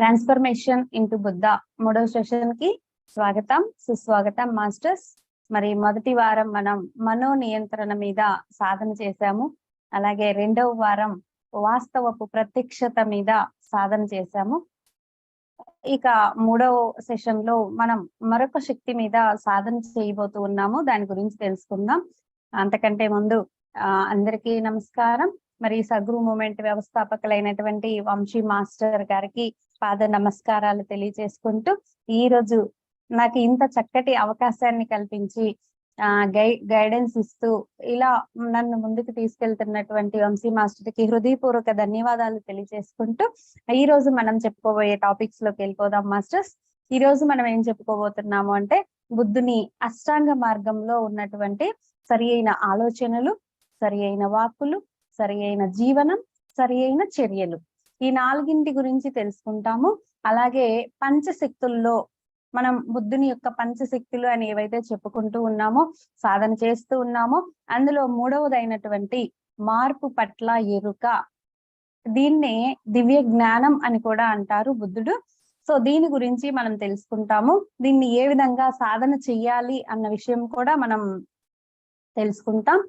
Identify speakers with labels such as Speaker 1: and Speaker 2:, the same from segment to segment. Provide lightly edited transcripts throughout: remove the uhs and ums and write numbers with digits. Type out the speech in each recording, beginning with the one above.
Speaker 1: Transformation into Buddha మూడవ session కి స్వాగతం సుస్వాగతం మాస్టర్స్. మరి మొదటి వారం మనం మనో నియంత్రణ మీద సాధన చేశాము. అలాగే రెండవ వారం వాస్తవపు ప్రత్యక్షత మీద సాధన చేశాము. ఇక మూడవ సెషన్ లో మనం మరొక శక్తి మీద సాధన చేయబోతూ ఉన్నాము. దాని గురించి తెలుసుకుందాం. అంతకంటే ముందు అందరికీ నమస్కారం. మరి సద్గురు మూమెంట్ వ్యవస్థాపకులైనటువంటి వంశీ మాస్టర్ గారికి పాద నమస్కారాలు తెలియజేసుకుంటూ, ఈ రోజు నాకు ఇంత చక్కటి అవకాశాన్ని కల్పించి గైడెన్స్ ఇస్తూ ఇలా నన్ను ముందుకు తీసుకెళ్తున్నటువంటి వంశీ మాస్టర్ కి హృదయపూర్వక ధన్యవాదాలు తెలియజేసుకుంటూ, ఈ రోజు మనం చెప్పుకోబోయే టాపిక్స్ లోకి వెళ్ళిపోదాం మాస్టర్స్. ఈ రోజు మనం ఏం చెప్పుకోబోతున్నాము అంటే, బుద్ధుని అష్టాంగ మార్గంలో ఉన్నటువంటి సరి అయిన ఆలోచనలు, సరి అయిన వాక్కులు, సరి అయిన జీవనం, సరి అయిన చర్యలు, ఈ నాలుగింటి గురించి తెలుసుకుంటాము. అలాగే పంచశక్తుల్లో మనం బుద్ధుని యొక్క పంచశక్తులు అని ఏవైతే చెప్పుకుంటూ ఉన్నామో, సాధన చేస్తూ ఉన్నామో, అందులో మూడవదైనటువంటి మార్పు పట్ల ఎరుక, దీన్నే దివ్య జ్ఞానం అని కూడా అంటారు బుద్ధుడు. సో దీని గురించి మనం తెలుసుకుంటాము. దీన్ని ఏ విధంగా సాధన చెయ్యాలి అన్న విషయం కూడా మనం తెలుసుకుంటాం.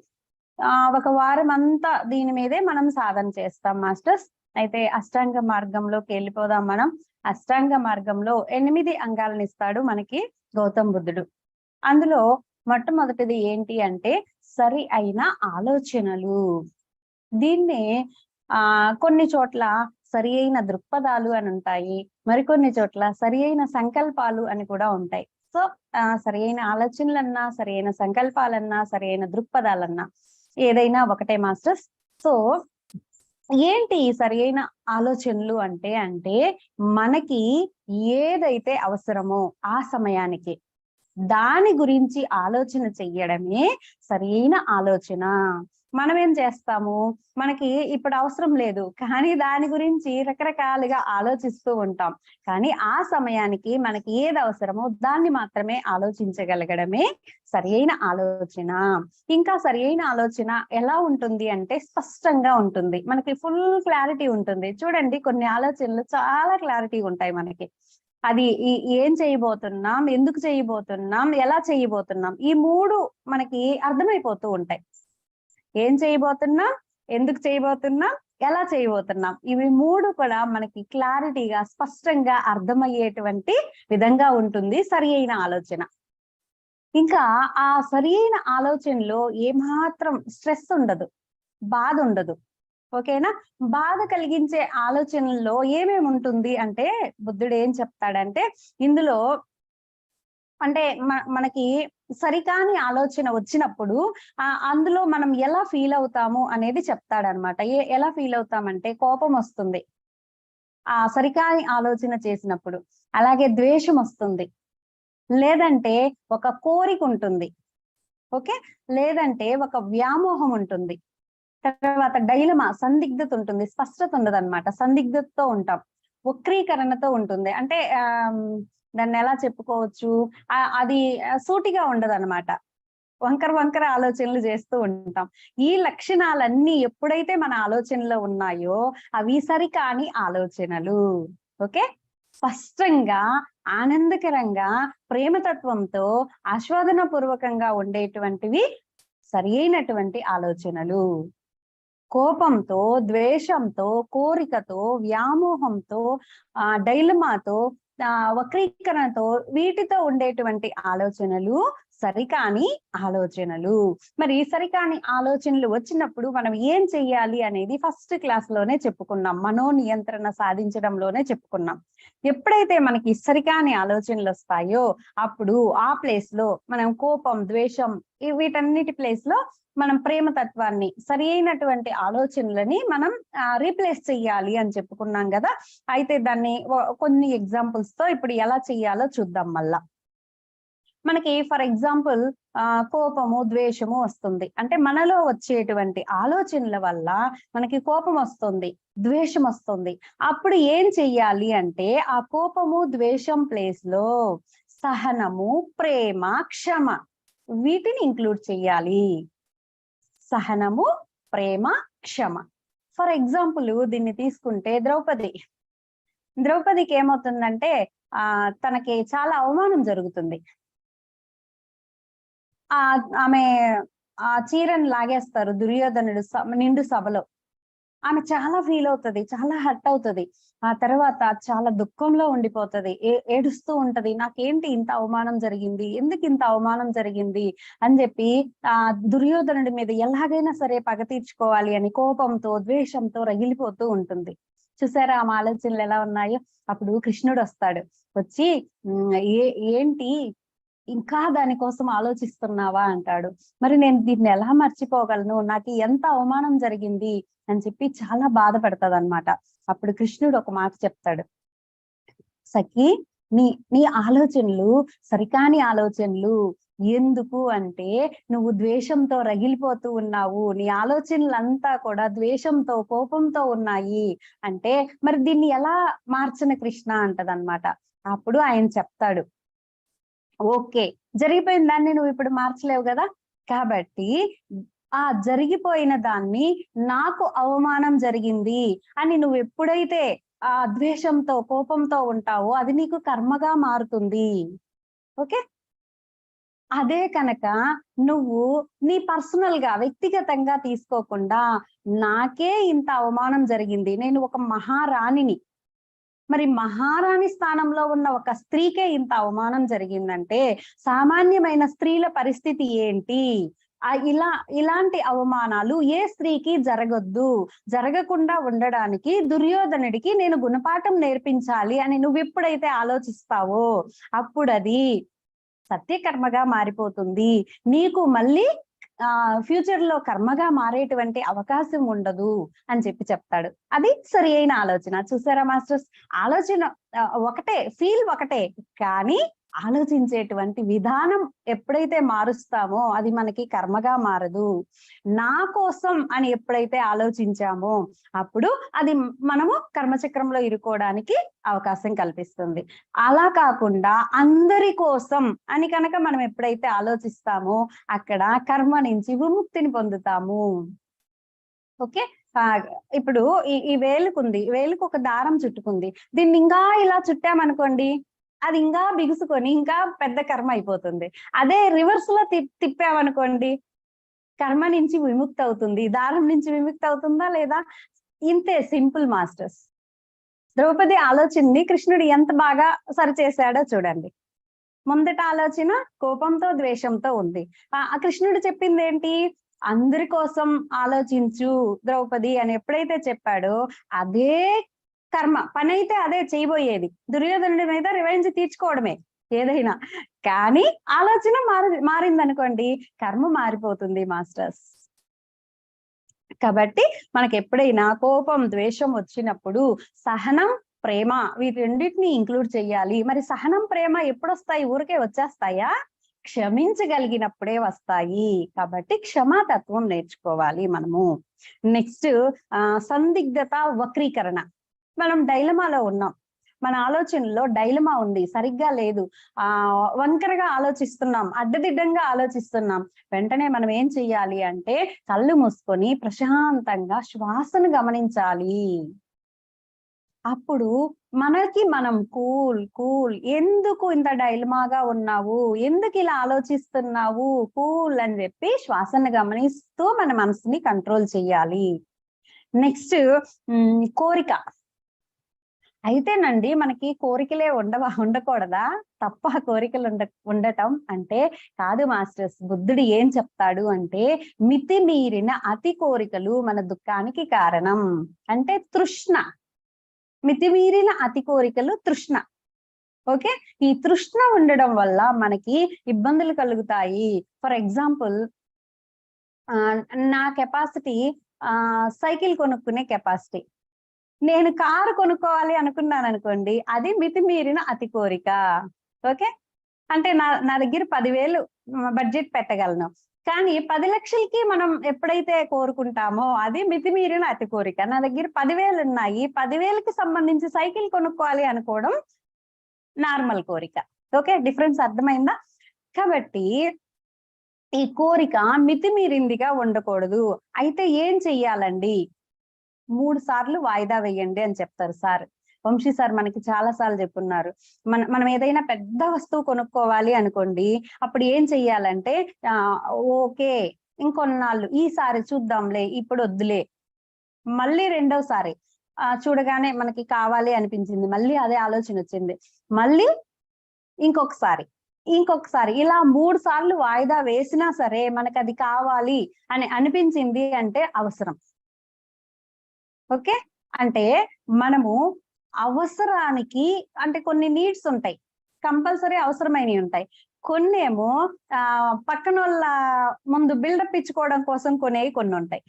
Speaker 1: ఒక వారం అంతా దీని మీదే మనం సాధన చేస్తాం మాస్టర్స్. అయితే అష్టాంగ మార్గంలోకి వెళ్ళిపోదాం మనం. అష్టాంగ మార్గంలో 8 అంగాలను ఇస్తాడు మనకి గౌతమ్ బుద్ధుడు. అందులో మొట్టమొదటిది ఏంటి అంటే సరి అయిన ఆలోచనలు. దీన్నే కొన్ని చోట్ల సరి అయిన దృక్పథాలు అని ఉంటాయి, మరికొన్ని చోట్ల సరి అయిన సంకల్పాలు అని కూడా ఉంటాయి. సో సరి అయిన ఆలోచనలన్నా, సరి అయిన సంకల్పాలన్నా, సరి అయిన దృక్పథాలన్నా ఏదైనా ఒకటే మాస్టర్స్. సో ఏంటి సరి అయిన ఆలోచనలు అంటే మనకి ఏదైతే అవసరమో ఆ సమయానికి దాని గురించి ఆలోచన చెయ్యడమే సరి అయిన ఆలోచన. మనం ఏం చేస్తాము, మనకి ఇప్పుడు అవసరం లేదు కానీ దాని గురించి రకరకాలుగా ఆలోచిస్తూ ఉంటాం. కానీ ఆ సమయానికి మనకి ఏది అవసరమో దాన్ని మాత్రమే ఆలోచించగలగడమే సరి అయిన ఆలోచన. ఇంకా సరి అయిన ఆలోచన ఎలా ఉంటుంది అంటే స్పష్టంగా ఉంటుంది, మనకి ఫుల్ క్లారిటీ ఉంటుంది. చూడండి, కొన్ని ఆలోచనలు చాలా క్లారిటీ ఉంటాయి మనకి. అది ఏం చేయబోతున్నాం, ఎందుకు చేయబోతున్నాం, ఎలా చేయబోతున్నాం, ఈ మూడు మనకి అర్థమైపోతూ ఉంటాయి. ఏం చేయబోతున్నాం, ఎందుకు చేయబోతున్నాం, ఎలా చేయబోతున్నాం, ఇవి మూడు కూడా మనకి క్లారిటీగా స్పష్టంగా అర్థమయ్యేటువంటి విధంగా ఉంటుంది సరి అయిన ఆలోచన. ఇంకా ఆ సరి అయిన ఆలోచనలో ఏమాత్రం స్ట్రెస్ ఉండదు, బాధ ఉండదు. ఓకేనా? బాధ కలిగించే ఆలోచనల్లో ఏమేమి ఉంటుంది అంటే బుద్ధుడు ఏం చెప్తాడంటే, ఇందులో అంటే మనకి సరికాని ఆలోచన వచ్చినప్పుడు అందులో మనం ఎలా ఫీల్ అవుతాము అనేది చెప్తాడనమాట. ఎలా ఫీల్ అవుతామంటే కోపం వస్తుంది ఆ సరికాని ఆలోచన చేసినప్పుడు, అలాగే ద్వేషం వస్తుంది, లేదంటే ఒక కోరిక ఉంటుంది, ఓకే, లేదంటే ఒక వ్యామోహం ఉంటుంది, తర్వాత డైలమా సందిగ్ధత ఉంటుంది, స్పష్టత ఉండదు అనమాట, సందిగ్ధతతో ఉంటాం, వక్రీకరణతో ఉంటుంది. అంటే దాన్ని ఎలా చెప్పుకోవచ్చు, అది సూటిగా ఉండదు అనమాట, వంకర ఆలోచనలు చేస్తూ ఉంటాం. ఈ లక్షణాలన్నీ ఎప్పుడైతే మన ఆలోచనలో ఉన్నాయో అవి సరికాని ఆలోచనలు. ఓకే, స్పష్టంగా, ఆనందకరంగా, ప్రేమతత్వంతో, ఆస్వాదన పూర్వకంగా ఉండేటువంటివి సరి అయినటువంటి ఆలోచనలు. కోపంతో, ద్వేషంతో, కోరికతో, వ్యామోహంతో, డైలమాతో, వక్రీకరణతో, వీటితో ఉండేటువంటి ఆలోచనలు సరికాని ఆలోచనలు. మరి సరికాని ఆలోచనలు వచ్చినప్పుడు మనం ఏం చెయ్యాలి అనేది ఫస్ట్ క్లాస్ లోనే చెప్పుకున్నాం, మనో నియంత్రణ సాధించడంలోనే చెప్పుకున్నాం. ఎప్పుడైతే మనకి సరికాని ఆలోచనలు వస్తాయో అప్పుడు ఆ ప్లేస్ లో మనం కోపం, ద్వేషం, వీటన్నిటి ప్లేస్ లో మనం ప్రేమతత్వాన్ని, సరి అయినటువంటి ఆలోచనలని మనం రీప్లేస్ చెయ్యాలి అని చెప్పుకున్నాం కదా. అయితే దాన్ని కొన్ని ఎగ్జాంపుల్స్ తో ఇప్పుడు ఎలా చెయ్యాలో చూద్దాం. మళ్ళా మనకి ఫర్ ఎగ్జాంపుల్ కోపము, ద్వేషము వస్తుంది అంటే మనలో వచ్చేటువంటి ఆలోచనల వల్ల మనకి కోపం వస్తుంది, ద్వేషం వస్తుంది. అప్పుడు ఏం చెయ్యాలి అంటే ఆ కోపము, ద్వేషం ప్లేస్ లో సహనము, ప్రేమ, క్షమ, వీటిని ఇంక్లూడ్ చెయ్యాలి. సహనము, ప్రేమ, క్షమ. ఫర్ ఎగ్జాంపుల్ దీన్ని తీసుకుంటే ద్రౌపది ద్రౌపదికి ఏమవుతుందంటే తనకి చాలా అవమానం జరుగుతుంది. ఆమె ఆ చీరను లాగేస్తారు దుర్యోధనుడు నిండు సభలో. ఆమె చాలా ఫీల్ అవుతది, చాలా హర్ట్ అవుతది. ఆ తర్వాత చాలా దుఃఖంలో ఉండిపోతది, ఏడుస్తూ ఉంటది. నాకేంటి ఇంత అవమానం జరిగింది, ఎందుకు ఇంత అవమానం జరిగింది అని చెప్పి దుర్యోధనుడి మీద ఎలాగైనా సరే పగ తీర్చుకోవాలి అని కోపంతో, ద్వేషంతో రగిలిపోతూ ఉంటుంది. చూసారా ఆమె ఆలోచనలు ఎలా ఉన్నాయో? అప్పుడు కృష్ణుడు వస్తాడు. వచ్చి ఏంటి ఇంకా దానికోసం ఆలోచిస్తున్నావా అంటాడు. మరి నేను దీన్ని ఎలా మర్చిపోగలను, నాకు ఎంత అవమానం జరిగింది అని చెప్పి చాలా బాధపడతాదన్నమాట. అప్పుడు కృష్ణుడు ఒక మాట చెప్తాడు, సఖి నీ నీ ఆలోచనలు సరికాని ఆలోచనలు. ఎందుకు అంటే నువ్వు ద్వేషంతో రగిలిపోతూ ఉన్నావు, నీ ఆలోచనలంతా కూడా ద్వేషంతో, కోపంతో ఉన్నాయి అంటే మరి దీన్ని ఎలా మార్చిన కృష్ణ అంటదన్నమాట. అప్పుడు ఆయన చెప్తాడు, ఓకే, జరిగిపోయిన దాన్ని నువ్వు ఇప్పుడు మార్చలేవు కదా, కాబట్టి ఆ జరిగిపోయిన దాన్ని నాకు అవమానం జరిగింది అని నువ్వు ఎప్పుడైతే ఆ ద్వేషంతో, కోపంతో ఉంటావో అది నీకు కర్మగా మారుతుంది. ఓకే, అదే కనుక నువ్వు నీ పర్సనల్ గా, వ్యక్తిగతంగా తీసుకోకుండా నాకే ఇంత అవమానం జరిగింది, నేను ఒక మహారాణిని, మరి మహారాణి స్థానంలో ఉన్న ఒక స్త్రీకే ఇంత అవమానం జరిగిందంటే సామాన్యమైన స్త్రీల పరిస్థితి ఏంటి? ఇలాంటి అవమానాలు ఏ స్త్రీకి జరగొద్దు, జరగకుండా ఉండడానికి దుర్యోధనుడికి నేను గుణపాఠం నేర్పించాలి అని నువ్వు ఎప్పుడైతే ఆలోచిస్తావో అప్పుడు అది సత్యకర్మగా మారిపోతుంది. నీకు మళ్ళీ ఫ్యూచర్ లో కర్మగా మారేటువంటి అవకాశం ఉండదు అని చెప్తాడు. అది సరి అయిన ఆలోచన. చూసారా మాస్టర్స్, ఆలోచన ఒకటే, ఫీల్ ఒకటే, కానీ ఆలోచించేటువంటి విధానం ఎప్పుడైతే మారుస్తామో అది మనకి కర్మగా మారదు. నా కోసం అని ఎప్పుడైతే ఆలోచించామో అప్పుడు అది మనము కర్మచక్రంలో ఇరుకోవడానికి అవకాశం కల్పిస్తుంది. అలా కాకుండా అందరి కోసం అని కనుక మనం ఎప్పుడైతే ఆలోచిస్తామో అక్కడ కర్మ నుంచి విముక్తిని పొందుతాము. ఓకే, ఇప్పుడు ఈ వేలుకుంది, వేలుకు ఒక దారం చుట్టుకుంది, దీన్ని ఇంకా ఇలా చుట్టామనుకోండి అది ఇంకా బిగుసుకొని ఇంకా పెద్ద కర్మ అయిపోతుంది. అదే రివర్స్ లో తిప్పామనుకోండి కర్మ నుంచి విముక్తి అవుతుంది, దారం నుంచి విముక్తి అవుతుందా లేదా? ఇంతే, సింపుల్ మాస్టర్స్. ద్రౌపది ఆలోచనని కృష్ణుడు ఎంత బాగా సరిచేశాడో చూడండి. మొదట ఆలోచన కోపంతో, ద్వేషంతో ఉంది. ఆ కృష్ణుడు చెప్పింది ఏంటి? అందరి కోసం ఆలోచించు ద్రౌపది అని ఎప్పుడైతే చెప్పాడో అదే కర్మ పని అయితే అదే చేయబోయేది, దుర్యోధనుడి మీద రివెంజ్ తీర్చుకోవడమే ఏదైనా. కానీ ఆలోచన మారిందనుకోండి కర్మ మారిపోతుంది మాస్టర్స్. కాబట్టి మనకి ఎప్పుడైనా కోపం, ద్వేషం వచ్చినప్పుడు సహనం, ప్రేమ వీటిన్నిటిని ఇంక్లూడ్ చెయ్యాలి. మరి సహనం, ప్రేమ ఎప్పుడు వస్తాయి? ఊరికే వచ్చేస్తాయా? క్షమించగలిగినప్పుడే వస్తాయి. కాబట్టి క్షమాతత్వం నేర్చుకోవాలి మనము. నెక్స్ట్ సందిగ్ధత, వక్రీకరణ. మనం డైలమాలో ఉన్నాం, మన ఆలోచనలో డైలమా ఉంది, సరిగ్గా లేదు, వంకరగా ఆలోచిస్తున్నాం, అడ్డదిడ్డంగా ఆలోచిస్తున్నాం. వెంటనే మనం ఏం చెయ్యాలి అంటే కళ్ళు మూసుకొని ప్రశాంతంగా శ్వాసను గమనించాలి. అప్పుడు మనకి మనం కూల్ ఎందుకు ఇంత డైలమాగా ఉన్నావు, ఎందుకు ఇలా ఆలోచిస్తున్నావు, కూల్ అని చెప్పి శ్వాసను గమనిస్తూ మన మనసుని కంట్రోల్ చెయ్యాలి. నెక్స్ట్ కోరిక. అయితేనండి మనకి కోరికలే ఉండకూడదా? తప్ప కోరికలు ఉండటం అంటే కాదు మాస్టర్స్. బుద్ధుడు ఏం చెప్తాడు అంటే మితిమీరిన అతి కోరికలు మన దుఃఖానికి కారణం. అంటే తృష్ణ, మితిమీరిన అతి కోరికలు తృష్ణ. ఓకే, ఈ తృష్ణ ఉండడం వల్ల మనకి ఇబ్బందులు కలుగుతాయి. ఫర్ ఎగ్జాంపుల్ నా కెపాసిటీ సైకిల్ కొనుక్కునే కెపాసిటీ, నేను కారు కొనుక్కోవాలి అనుకున్నాను అనుకోండి, అది మితిమీరిన అతి కోరిక. ఓకే, అంటే నా దగ్గర 10,000 బడ్జెట్ పెట్టగలను, కానీ 10 లక్షలకి మనం ఎప్పుడైతే కోరుకుంటామో అది మితిమీరిన అతి కోరిక. నా దగ్గర 10,000 ఉన్నాయి, 10,000కి సంబంధించి సైకిల్ కొనుక్కోవాలి అనుకోవడం నార్మల్ కోరిక. ఓకే, డిఫరెన్స్ అర్థమైందా? కాబట్టి ఈ కోరిక మితిమీరిందిగా ఉండకూడదు. అయితే ఏం చెయ్యాలండి? 3 సార్లు వాయిదా వేయండి అని చెప్తారు సార్. వంశీ సార్ మనకి చాలా సార్లు చెప్పున్నారు. మనం ఏదైనా పెద్ద వస్తువు కొనుక్కోవాలి అనుకోండి, అప్పుడు ఏం చెయ్యాలంటే ఓకే ఇంకొన్నాళ్ళు ఈసారి చూద్దాంలే, ఇప్పుడు వద్దులే, మళ్ళీ రెండోసారి చూడగానే మనకి కావాలి అనిపించింది, మళ్ళీ అదే ఆలోచన వచ్చింది, మళ్ళీ ఇంకొకసారి ఇలా 3 సార్లు వాయిదా వేసినా సరే మనకు అది కావాలి అని అనిపించింది అంటే అవసరం. ఓకే, అంటే మనము అవసరానికి అంటే కొన్ని నీడ్స్ ఉంటాయి, కంపల్సరీ అవసరమైనవి ఉంటాయి. కొన్నేమో పక్కనోళ్ళ ముందు బిల్డప్ ఇచ్చుకోవడం కోసం కొన్ని ఉంటాయి.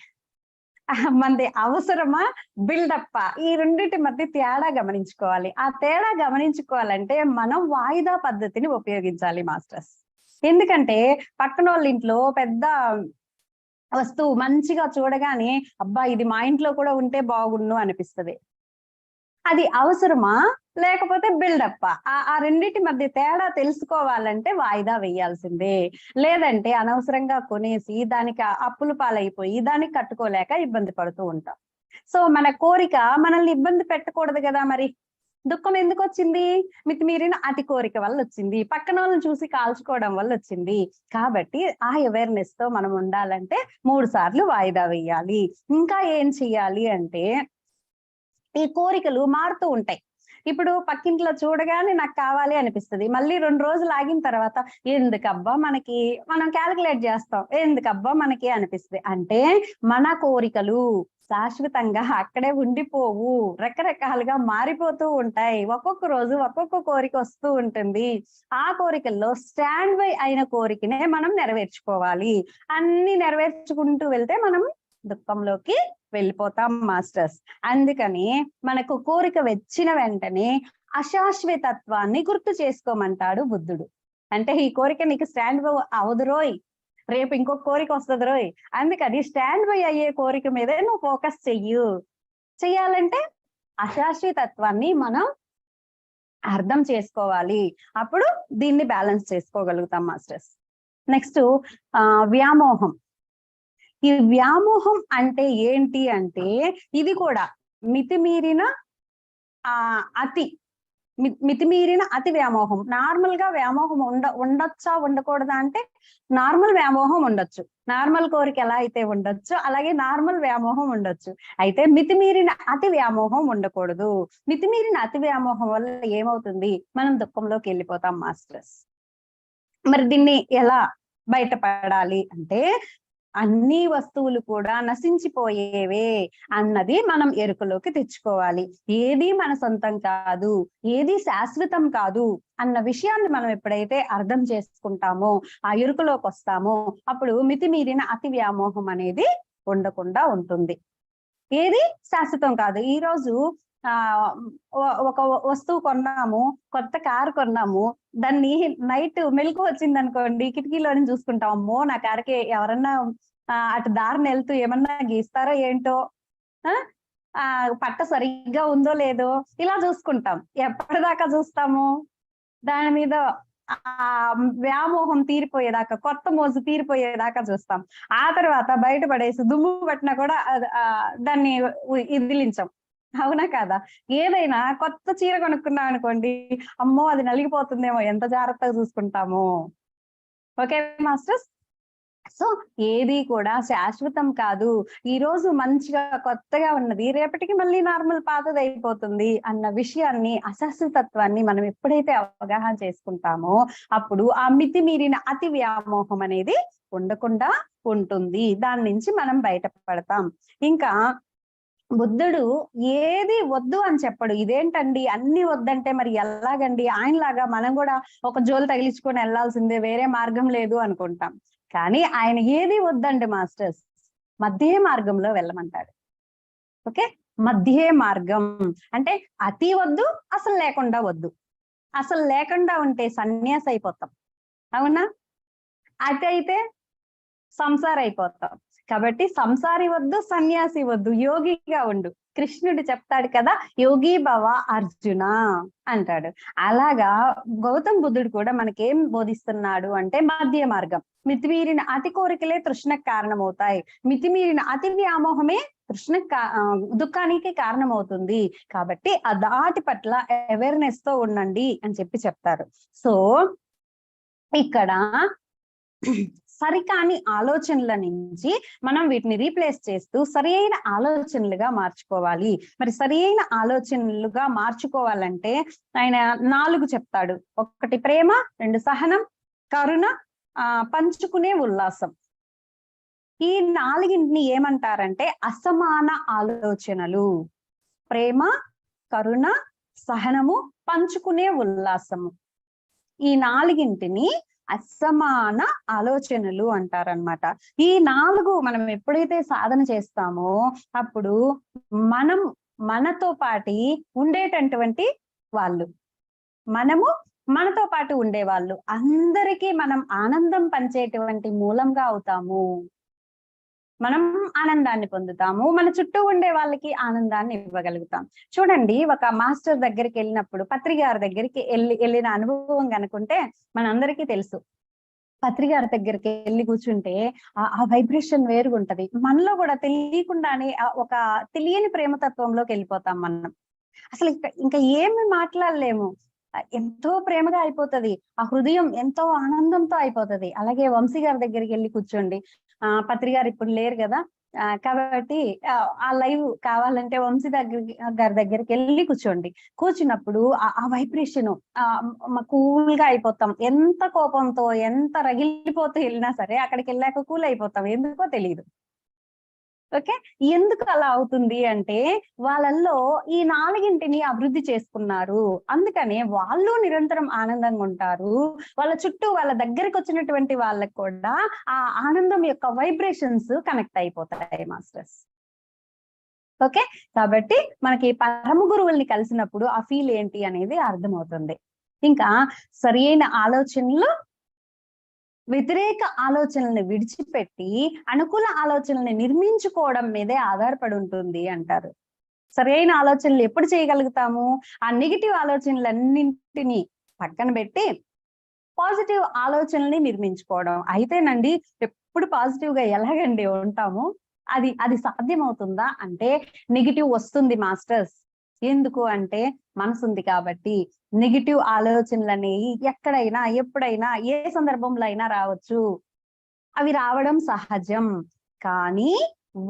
Speaker 1: మనది అవసరమా బిల్డప్పా, ఈ రెండింటి మధ్య తేడా గమనించుకోవాలి. ఆ తేడా గమనించుకోవాలంటే మనం వాయిదా పద్ధతిని ఉపయోగించాలి మాస్టర్స్. ఎందుకంటే పక్కన వాళ్ళ ఇంట్లో పెద్ద వస్తువు మంచిగా చూడగానే అబ్బా ఇది మా ఇంట్లో కూడా ఉంటే బాగుండు అనిపిస్తుంది. అది అవసరమా లేకపోతే బిల్డప్? ఆ రెండింటి మధ్య తేడా తెలుసుకోవాలంటే వాయిదా వేయాల్సిందే. లేదంటే అనవసరంగా కొనేసి దానికి అప్పులు పాలైపోయి దానికి కట్టుకోలేక ఇబ్బంది పడుతూ ఉంటాం. సో మన కోరిక మనల్ని ఇబ్బంది పెట్టకూడదు కదా, మరి దుఃఖం ఎందుకు వచ్చింది? మితిమీరిన అతి కోరిక వల్ల వచ్చింది, పక్కన వాళ్ళని చూసి కాల్చుకోవడం వల్ల వచ్చింది. కాబట్టి ఆ అవేర్నెస్ తో మనం ఉండాలంటే 3 సార్లు వాయిదా వేయాలి. ఇంకా ఏం చెయ్యాలి అంటే ఈ కోరికలు మారుతూ ఉంటాయి. ఇప్పుడు పక్కింట్లో చూడగానే నాకు కావాలి అనిపిస్తుంది, మళ్ళీ 2 రోజులు ఆగిన తర్వాత ఎందుకబ్బా మనకి, మనం క్యాలిక్యులేట్ చేస్తాం, ఎందుకబ్బా మనకి అనిపిస్తుంది. అంటే మన కోరికలు శాశ్వతంగా అక్కడే ఉండిపోవు, రకరకాలుగా మారిపోతూ ఉంటాయి. ఒక్కొక్క రోజు ఒక్కొక్క కోరిక వస్తూ ఉంటుంది. ఆ కోరికల్లో స్టాండ్ బై అయిన కోరికనే మనం నెరవేర్చుకోవాలి. అన్ని నెరవేర్చుకుంటూ వెళ్తే మనం దుఃఖంలోకి వెళ్ళిపోతాం మాస్టర్స్. అందుకని మనకు కోరిక వచ్చిన వెంటనే అశాశ్వతత్వాన్ని గుర్తు చేసుకోమంటాడు బుద్ధుడు. అంటే ఈ కోరిక నీకు స్టాండ్ బై అవదు రోయ్, రేపు ఇంకొక కోరిక వస్తుంది రోయ్, అందుకని స్టాండ్ బై అయ్యే కోరిక మీదే నువ్వు ఫోకస్ చెయ్యాలంటే అశాశ్వతత్వాన్ని మనం అర్థం చేసుకోవాలి. అప్పుడు దీన్ని బ్యాలెన్స్ చేసుకోగలుగుతాం మాస్టర్స్. నెక్స్ట్ వ్యామోహం. ఈ వ్యామోహం అంటే ఏంటి అంటే ఇది కూడా మితిమీరిన మితిమీరిన అతి వ్యామోహం. నార్మల్ గా వ్యామోహం ఉండొచ్చా ఉండకూడదా అంటే నార్మల్ వ్యామోహం ఉండొచ్చు, నార్మల్ కోరిక ఎలా అయితే ఉండొచ్చు అలాగే నార్మల్ వ్యామోహం ఉండొచ్చు. అయితే మితిమీరిన అతి వ్యామోహం ఉండకూడదు. మితిమీరిన అతి వ్యామోహం వల్ల ఏమవుతుంది, మనం దుఃఖంలోకి వెళ్ళిపోతాం మాస్టర్స్. మరి దీన్ని ఎలా బయటపడాలి అంటే అన్ని వస్తువులు కూడా నశించిపోయేవే అన్నది మనం ఎరుకలోకి తెచ్చుకోవాలి. ఏది మన సొంతం కాదు, ఏది శాశ్వతం కాదు అన్న విషయాన్ని మనం ఎప్పుడైతే అర్థం చేసుకుంటామో, ఆ ఎరుకలోకి వస్తామో, అప్పుడు మితిమీరిన అతి వ్యామోహం అనేది ఉండకుండా ఉంటుంది. ఏది శాశ్వతం కాదు. ఈ రోజు ఒక వస్తువు కొన్నాము, కొత్త కారు కొన్నాము, దాన్ని నైట్ మెలకు వచ్చింది అనుకోండి, కిటికీలోని చూసుకుంటాం, అమ్మో నా కారుకి ఎవరన్నా అటు దారిని వెళ్తూ ఏమన్నా గీస్తారో ఏంటో, పట్ట సరిగ్గా ఉందో లేదో ఇలా చూసుకుంటాం. ఎప్పటిదాకా చూస్తాము? దాని మీద వ్యామోహం తీరిపోయేదాకా, కొత్త మోజు తీరిపోయేదాకా చూస్తాం. ఆ తర్వాత బయటపడేసి దుమ్ము పట్టినా కూడా దాన్ని ఇదిలించాం. అవునా కాదా? ఏదైనా కొత్త చీర కొనుక్కున్నాం అనుకోండి, అమ్మో అది నలిగిపోతుందేమో, ఎంత జాగ్రత్తగా చూసుకుంటాము. Okay masters. సో ఏది కూడా శాశ్వతం కాదు. ఈ రోజు మంచిగా కొత్తగా ఉన్నది రేపటికి మళ్ళీ నార్మల్ పాతది అయిపోతుంది అన్న విషయాన్ని, అశాశ్వతత్వాన్ని మనం ఎప్పుడైతే అవగాహన చేసుకుంటామో అప్పుడు ఆ మితిమీరిన అతి వ్యామోహం అనేది ఉండకుండా ఉంటుంది. దాని నుంచి మనం బయటపడతాం. ఇంకా బుద్ధుడు ఏది వద్దు అని చెప్పడు. ఇదేంటండి అన్ని వద్దంటే మరి ఎలాగండి, ఆయనలాగా మనం కూడా ఒక జోలు తగిలించుకొని వెళ్లాల్సిందే, వేరే మార్గం లేదు అనుకుంటాం. కానీ ఆయన ఏది వద్దండి మాస్టర్స్, మధ్య మార్గంలో వెళ్ళమంటాడు. ఓకే, మధ్య మార్గం అంటే అతి వద్దు, అసలు లేకుండా వద్దు. అసలు లేకుండా ఉంటే సన్యాసి అయిపోతాం, అవునా? అతి అయితే సంసార అయిపోతాం. కాబట్టి సంసారి వద్దు, సన్యాసి వద్దు, యోగిగా ఉండు. కృష్ణుడు చెప్తాడు కదా, యోగి భవ అర్జున అంటాడు. అలాగా గౌతమ్ బుద్ధుడు కూడా మనకేం బోధిస్తున్నాడు అంటే మధ్య మార్గం. మితిమీరిన అతి కోరికలే తృష్ణకు కారణమవుతాయి, మితిమీరిన అతి వ్యామోహమే దుఃఖానికి కారణమవుతుంది. కాబట్టి ఆ దాటి పట్ల అవేర్నెస్ తో ఉండండి అని చెప్తారు. సో ఇక్కడ సరికాని ఆలోచనల నుంచి మనం వీటిని రీప్లేస్ చేస్తూ సరైన ఆలోచనలుగా మార్చుకోవాలి. మరి సరైన ఆలోచనలుగా మార్చుకోవాలంటే ఆయన 4 చెప్తాడు. 1 ప్రేమ, 2 సహనం, కరుణ, పంచుకునే ఉల్లాసం. ఈ 4ని ఏమంటారంటే అసమాన ఆలోచనలు. ప్రేమ, కరుణ, సహనము, పంచుకునే ఉల్లాసము. ఈ 4ని అసమాన ఆలోచనలు అంటారనమాట. ఈ 4 మనం ఎప్పుడైతే సాధన చేస్తామో అప్పుడు మనతో పాటి ఉండేటటువంటి వాళ్ళు, మనతో పాటు ఉండేవాళ్ళు అందరికీ మనం ఆనందం పంచేటువంటి మూలంగా అవుతాము. మనం ఆనందాన్ని పొందుతాము, మన చుట్టూ ఉండే వాళ్ళకి ఆనందాన్ని ఇవ్వగలుగుతాం. చూడండి, ఒక మాస్టర్ దగ్గరికి వెళ్ళినప్పుడు, పత్రి గారి దగ్గరికి వెళ్ళిన అనుభవం కనుకుంటే మనందరికీ తెలుసు. పత్రి గారి దగ్గరికి వెళ్ళి కూర్చుంటే ఆ వైబ్రేషన్ వేరుగా ఉంటది. మనలో కూడా తెలియకుండానే ఒక తెలియని ప్రేమతత్వంలోకి వెళ్ళిపోతాం మనం. అసలు ఇంకా ఏమి మాట్లాడలేము, ఎంతో ప్రేమగా అయిపోతది. ఆ హృదయం ఎంతో ఆనందంతో అయిపోతది. అలాగే వంశీ గారి దగ్గరికి వెళ్ళి కూర్చోండి. పత్రి గారు ఇప్పుడు లేరు కదా, కాబట్టి ఆ లైవ్ కావాలంటే వంశీ గారి దగ్గరికి వెళ్ళి కూర్చోండి. కూర్చున్నప్పుడు ఆ వైబ్రేషన్ కూల్ గా అయిపోతాం. ఎంత కోపంతో, ఎంత రగిలిపోతూ వెళ్ళినా సరే అక్కడికి వెళ్ళాక కూల్ అయిపోతాం, ఎందుకో తెలియదు. ఓకే, ఎందుకు అలా అవుతుంది అంటే వాళ్ళల్లో ఈ 4ని అభివృద్ధి చేసుకున్నారు. అందుకనే వాళ్ళు నిరంతరం ఆనందంగా ఉంటారు. వాళ్ళ చుట్టూ వాళ్ళ దగ్గరికి వచ్చినటువంటి వాళ్ళకి కూడా ఆ ఆనందం యొక్క వైబ్రేషన్స్ కనెక్ట్ అయిపోతాయి మాస్టర్స్. ఓకే, కాబట్టి మనకి పరమ గురువుల్ని కలిసినప్పుడు ఆ ఫీల్ ఏంటి అనేది అర్థమవుతుంది. ఇంకా సరైన ఆలోచనలు వ్యతిరేక ఆలోచనల్ని విడిచిపెట్టి అనుకూల ఆలోచనల్ని నిర్మించుకోవడం మీదే ఆధారపడి ఉంటుంది అంటారు. సరైన ఆలోచనలు ఎప్పుడు చేయగలుగుతాము? ఆ నెగిటివ్ ఆలోచనలన్నింటినీ పక్కన పెట్టి పాజిటివ్ ఆలోచనల్ని నిర్మించుకోవడం. అయితేనండి ఎప్పుడు పాజిటివ్ గా ఎలాగండి ఉంటాము? అది సాధ్యమవుతుందా అంటే నెగిటివ్ వస్తుంది మాస్టర్స్. ఎందుకు అంటే మనసు ఉంది కాబట్టి. నెగిటివ్ ఆలోచనలు అనేవి ఎక్కడైనా, ఎప్పుడైనా, ఏ సందర్భంలో అయినా రావచ్చు. అవి రావడం సహజం. కానీ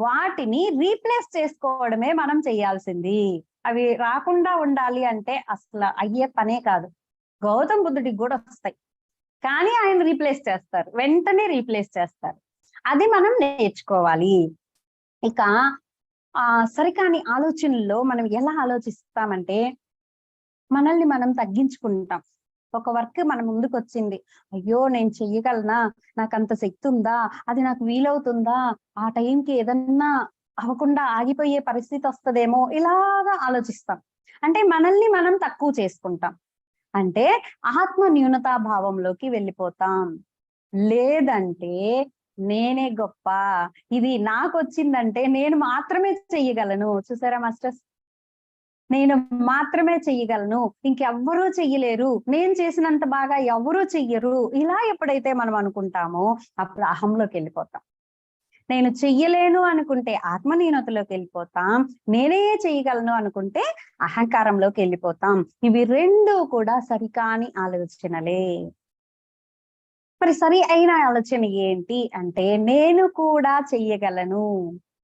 Speaker 1: వాటిని రీప్లేస్ చేసుకోవడమే మనం చేయాల్సింది. అవి రాకుండా ఉండాలి అంటే అసలు అయ్యే పనే కాదు. గౌతమ్ బుద్ధుడికి కూడా వస్తాయి, కానీ ఆయన రీప్లేస్ చేస్తారు, వెంటనే రీప్లేస్ చేస్తారు. అది మనం నేర్చుకోవాలి. ఇక సరికాని ఆలోచనల్లో మనం ఎలా ఆలోచిస్తామంటే మనల్ని మనం తగ్గించుకుంటాం. ఒక వర్క్ మన ముందుకు వచ్చింది, అయ్యో నేను చెయ్యగలనా, నాకు అంత శక్తి ఉందా, అది నాకు వీలవుతుందా, ఆ టైంకి ఏదన్నా అవ్వకుండా ఆగిపోయే పరిస్థితి వస్తుందేమో, ఇలాగా ఆలోచిస్తాం. అంటే మనల్ని మనం తక్కువ చేసుకుంటాం. అంటే ఆత్మ న్యూనతా భావంలోకి వెళ్ళిపోతాం. లేదంటే నేనే గొప్ప, ఇది నాకు వచ్చిందంటే నేను మాత్రమే చెయ్యగలను. చూసారా మాస్టర్స్, నేను మాత్రమే చెయ్యగలను, ఇంకెవ్వరూ చెయ్యలేరు, నేను చేసినంత బాగా ఎవరూ చెయ్యరు, ఇలా ఎప్పుడైతే మనం అనుకుంటామో అప్పుడు అహంలోకి వెళ్ళిపోతాం. నేను చెయ్యలేను అనుకుంటే ఆత్మన్యూనతలోకి వెళ్ళిపోతాం, నేనే చెయ్యగలను అనుకుంటే అహంకారంలోకి వెళ్ళిపోతాం. ఇవి 2 కూడా సరికాని ఆలోచనలే. మరి సరి అయిన ఆలోచన ఏంటి అంటే నేను కూడా చెయ్యగలను.